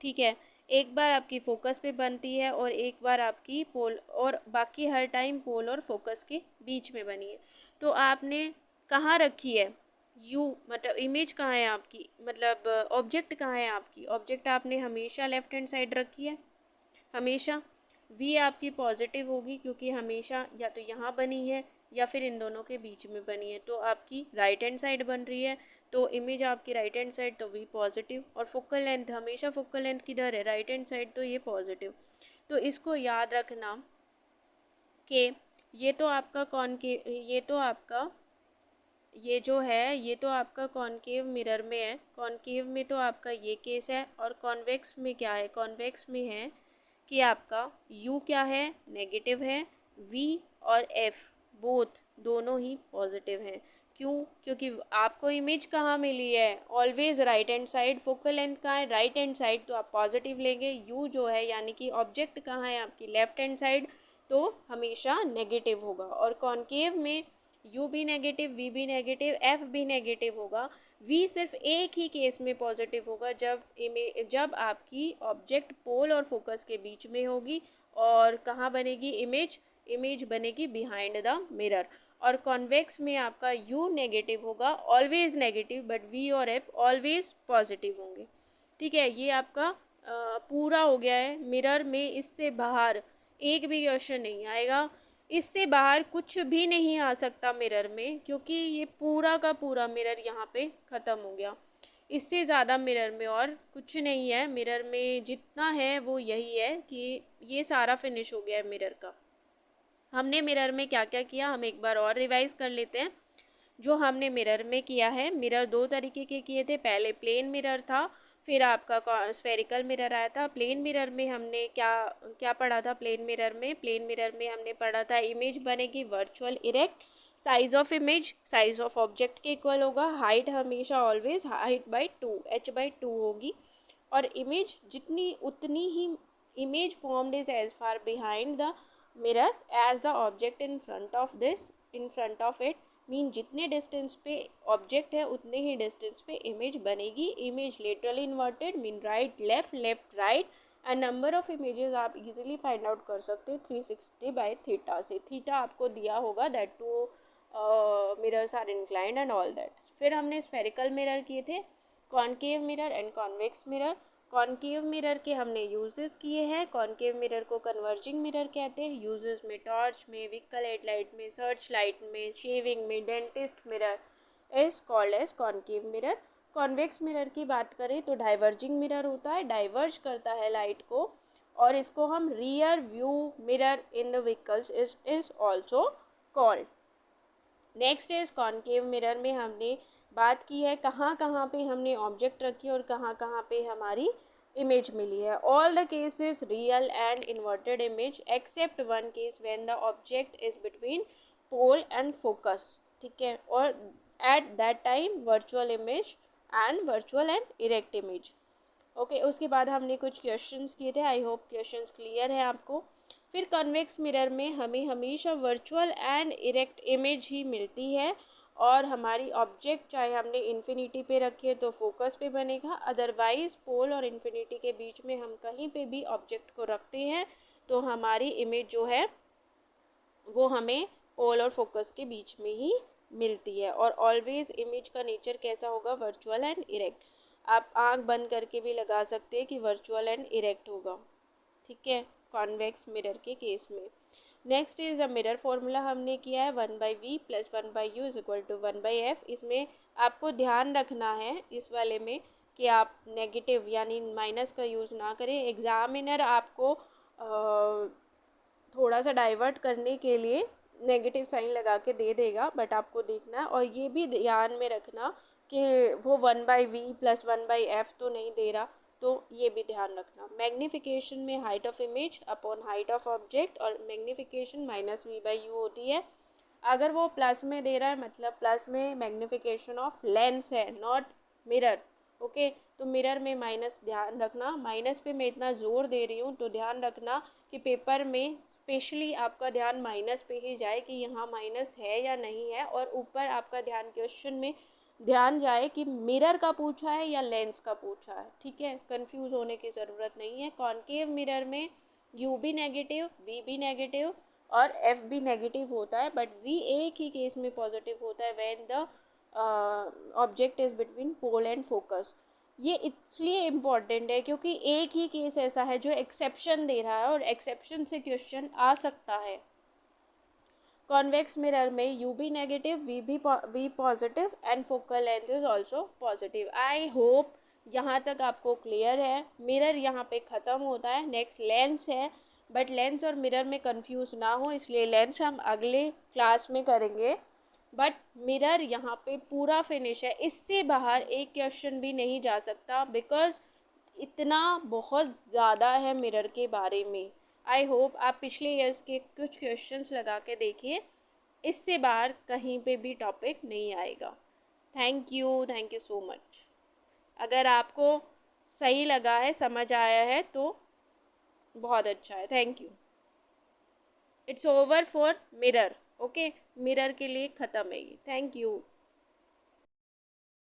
ठीक है। एक बार आपकी फोकस पे बनती है और एक बार आपकी पोल, और बाकी हर टाइम पोल और फोकस के बीच में बनी है। तो आपने कहाँ रखी है, यू मतलब इमेज कहाँ है आपकी, मतलब ऑब्जेक्ट कहाँ है आपकी, ऑब्जेक्ट आपने हमेशा लेफ्ट हैंड साइड रखी है, हमेशा। v आपकी पॉजिटिव होगी क्योंकि हमेशा या तो यहाँ बनी है या फिर इन दोनों के बीच में बनी है, तो आपकी राइट हैंड साइड बन रही है, तो इमेज आपकी राइट हैंड साइड तो वी पॉजिटिव, और फोकल लेंथ हमेशा फोकल लेंथ किधर है, राइट हैंड साइड, तो ये पॉजिटिव। तो इसको याद रखना कि ये तो आपका कॉनकेव, ये जो है ये तो आपका कॉनकेव मिरर में है, कॉनकेव में तो आपका ये केस है, और कॉन्वेक्स में क्या है, कॉन्वेक्स में है कि आपका u क्या है, नेगेटिव है, v और f बोथ दोनों ही पॉजिटिव हैं। क्यों? क्योंकि आपको इमेज कहाँ मिली है, always right hand side, focal length कहाँ है, राइट हैंड साइड, तो आप पॉजिटिव लेंगे। u जो है यानी कि ऑब्जेक्ट कहाँ है, आपकी लेफ्ट हैंड साइड, तो हमेशा नेगेटिव होगा। और कॉनकेव में u भी नेगेटिव, v भी नेगेटिव, f भी नेगेटिव होगा। v सिर्फ एक ही केस में पॉजिटिव होगा, जब आपकी ऑब्जेक्ट पोल और फोकस के बीच में होगी। और कहाँ बनेगी इमेज, इमेज बनेगी बिहाइंड द मिरर। और कॉन्वेक्स में आपका u नेगेटिव होगा, ऑलवेज नेगेटिव, बट v और f ऑलवेज पॉजिटिव होंगे। ठीक है, ये आपका पूरा हो गया है। मिरर में इससे बाहर एक भी क्वेश्चन नहीं आएगा, इससे बाहर कुछ भी नहीं आ सकता मिरर में, क्योंकि ये पूरा का पूरा मिरर यहाँ पे ख़त्म हो गया। इससे ज़्यादा मिरर में और कुछ नहीं है। मिरर में जितना है वो यही है कि ये सारा फिनिश हो गया है मिरर का। हमने मिरर में क्या क्या किया, हम एक बार और रिवाइज कर लेते हैं। जो हमने मिरर में किया है, मिरर दो तरीके के किए थे। पहले प्लेन मिरर था, फिर आपका स्फेरिकल मिरर आया था। प्लेन मिरर में हमने क्या क्या पढ़ा था, प्लेन मिरर में हमने पढ़ा था इमेज बनेगी virtual erect, size of image size of object के इक्वल होगा, हाइट हमेशा ऑलवेज हाइट बाई 2 h/2 होगी, और इमेज जितनी उतनी ही image formed is as far behind the mirror as the object in front of it, mean जितने डिस्टेंस पे ऑब्जेक्ट है उतने ही डिस्टेंस पे इमेज बनेगी। Image laterally inverted mean right left, left right, and number of images आप इजीली फाइंड आउट कर सकते हैं 360 बाय थीटा से। थीटा आपको दिया होगा, that two mirrors are inclined and all that. फिर हमने स्फेरिकल मिरर किए थे, concave mirror and convex mirror. Concave mirror के हमने यूजेस किए हैं। कॉनकेव मिरर को कन्वर्जिंग मिरर कहते हैं। यूजेस में टॉर्च में, व्हीकल हेडलाइट में, सर्च लाइट में, शेविंग में, dentist mirror is called as concave mirror. Convex mirror की बात करें तो डाइवर्जिंग मिरर होता है, डाइवर्ज करता है लाइट को, और इसको हम rear view mirror in the vehicles is also called. Next is concave mirror में हमने बात की है कहाँ कहाँ पे हमने ऑब्जेक्ट रखी है और कहाँ कहाँ पे हमारी इमेज मिली है। All the cases real and inverted image except one case when the object is between pole and focus. ठीक है, और at that time virtual image and virtual and erect image. Okay, उसके बाद हमने कुछ क्वेश्चंस किए थे। आई होप क्वेश्चंस क्लियर है आपको। फिर कन्वेक्स मिरर में हमें हमेशा वर्चुअल एंड इरेक्ट इमेज ही मिलती है, और हमारी ऑब्जेक्ट चाहे हमने इन्फिनिटी पे रखी है तो फोकस पे बनेगा, अदरवाइज पोल और इन्फिनिटी के बीच में हम कहीं पे भी ऑब्जेक्ट को रखते हैं तो हमारी इमेज जो है वो हमें पोल और फोकस के बीच में ही मिलती है। और ऑलवेज इमेज का नेचर कैसा होगा, वर्चुअल एंड इरेक्ट। आप आंख बंद करके भी लगा सकते हैं कि वर्चुअल एंड इरेक्ट होगा। ठीक है, कॉन्वेक्स मिरर के केस में। Next is the mirror formula हमने किया है 1/v + 1/u = 1/f। इसमें आपको ध्यान रखना है इस वाले में कि आप नेगेटिव यानी माइनस का यूज़ ना करें। एग्जामिनर आपको थोड़ा सा डाइवर्ट करने के लिए नेगेटिव साइन लगा के दे देगा, बट आपको देखना है और ये भी ध्यान में रखना कि वो 1/v + 1/f तो नहीं दे रहा, तो ये भी ध्यान रखना। मैग्नीफिकेशन में height of image upon height of object, और मैग्नीफिकेशन -v/u होती है। अगर वो प्लस में दे रहा है मतलब प्लस में मैग्नीफिकेशन ऑफ लेंस है, नॉट मिरर। ओके, तो मिरर में माइनस ध्यान रखना। माइनस पे मैं इतना जोर दे रही हूँ तो ध्यान रखना कि पेपर में स्पेशली आपका ध्यान माइनस पे ही जाए कि यहाँ माइनस है या नहीं है, और ऊपर आपका ध्यान क्वेश्चन में ध्यान जाए कि मिरर का पूछा है या लेंस का पूछा है। ठीक है, कंफ्यूज होने की ज़रूरत नहीं है। कॉनकेव मिरर में u भी नेगेटिव, v भी नेगेटिव और f भी नेगेटिव होता है, बट v एक ही केस में पॉजिटिव होता है, when the object is between pole and focus. ये इसलिए इम्पॉर्टेंट है क्योंकि एक ही केस ऐसा है जो एक्सेप्शन दे रहा है और एक्सेप्शन से क्वेश्चन आ सकता है। कॉन्वेक्स मिरर में u be negative, v positive and focal length is also positive. I hope यहाँ तक आपको क्लियर है। मिरर यहाँ पे ख़त्म होता है, नेक्स्ट लेंस है, बट लेंस और मिरर में कंफ्यूज ना हो इसलिए लेंस हम अगले क्लास में करेंगे। बट मिरर यहाँ पे पूरा फिनिश है, इससे बाहर एक क्वेश्चन भी नहीं जा सकता बिकॉज इतना बहुत ज़्यादा है मिरर के बारे में। आई होप आप पिछले ईयर्स के कुछ क्वेश्चंस लगा के देखिए, इससे बाहर कहीं पे भी टॉपिक नहीं आएगा। Thank you so much. अगर आपको सही लगा है, समझ आया है तो बहुत अच्छा है। Thank you. It's over for mirror. Okay, mirror के लिए ख़त्म है ये। Thank you.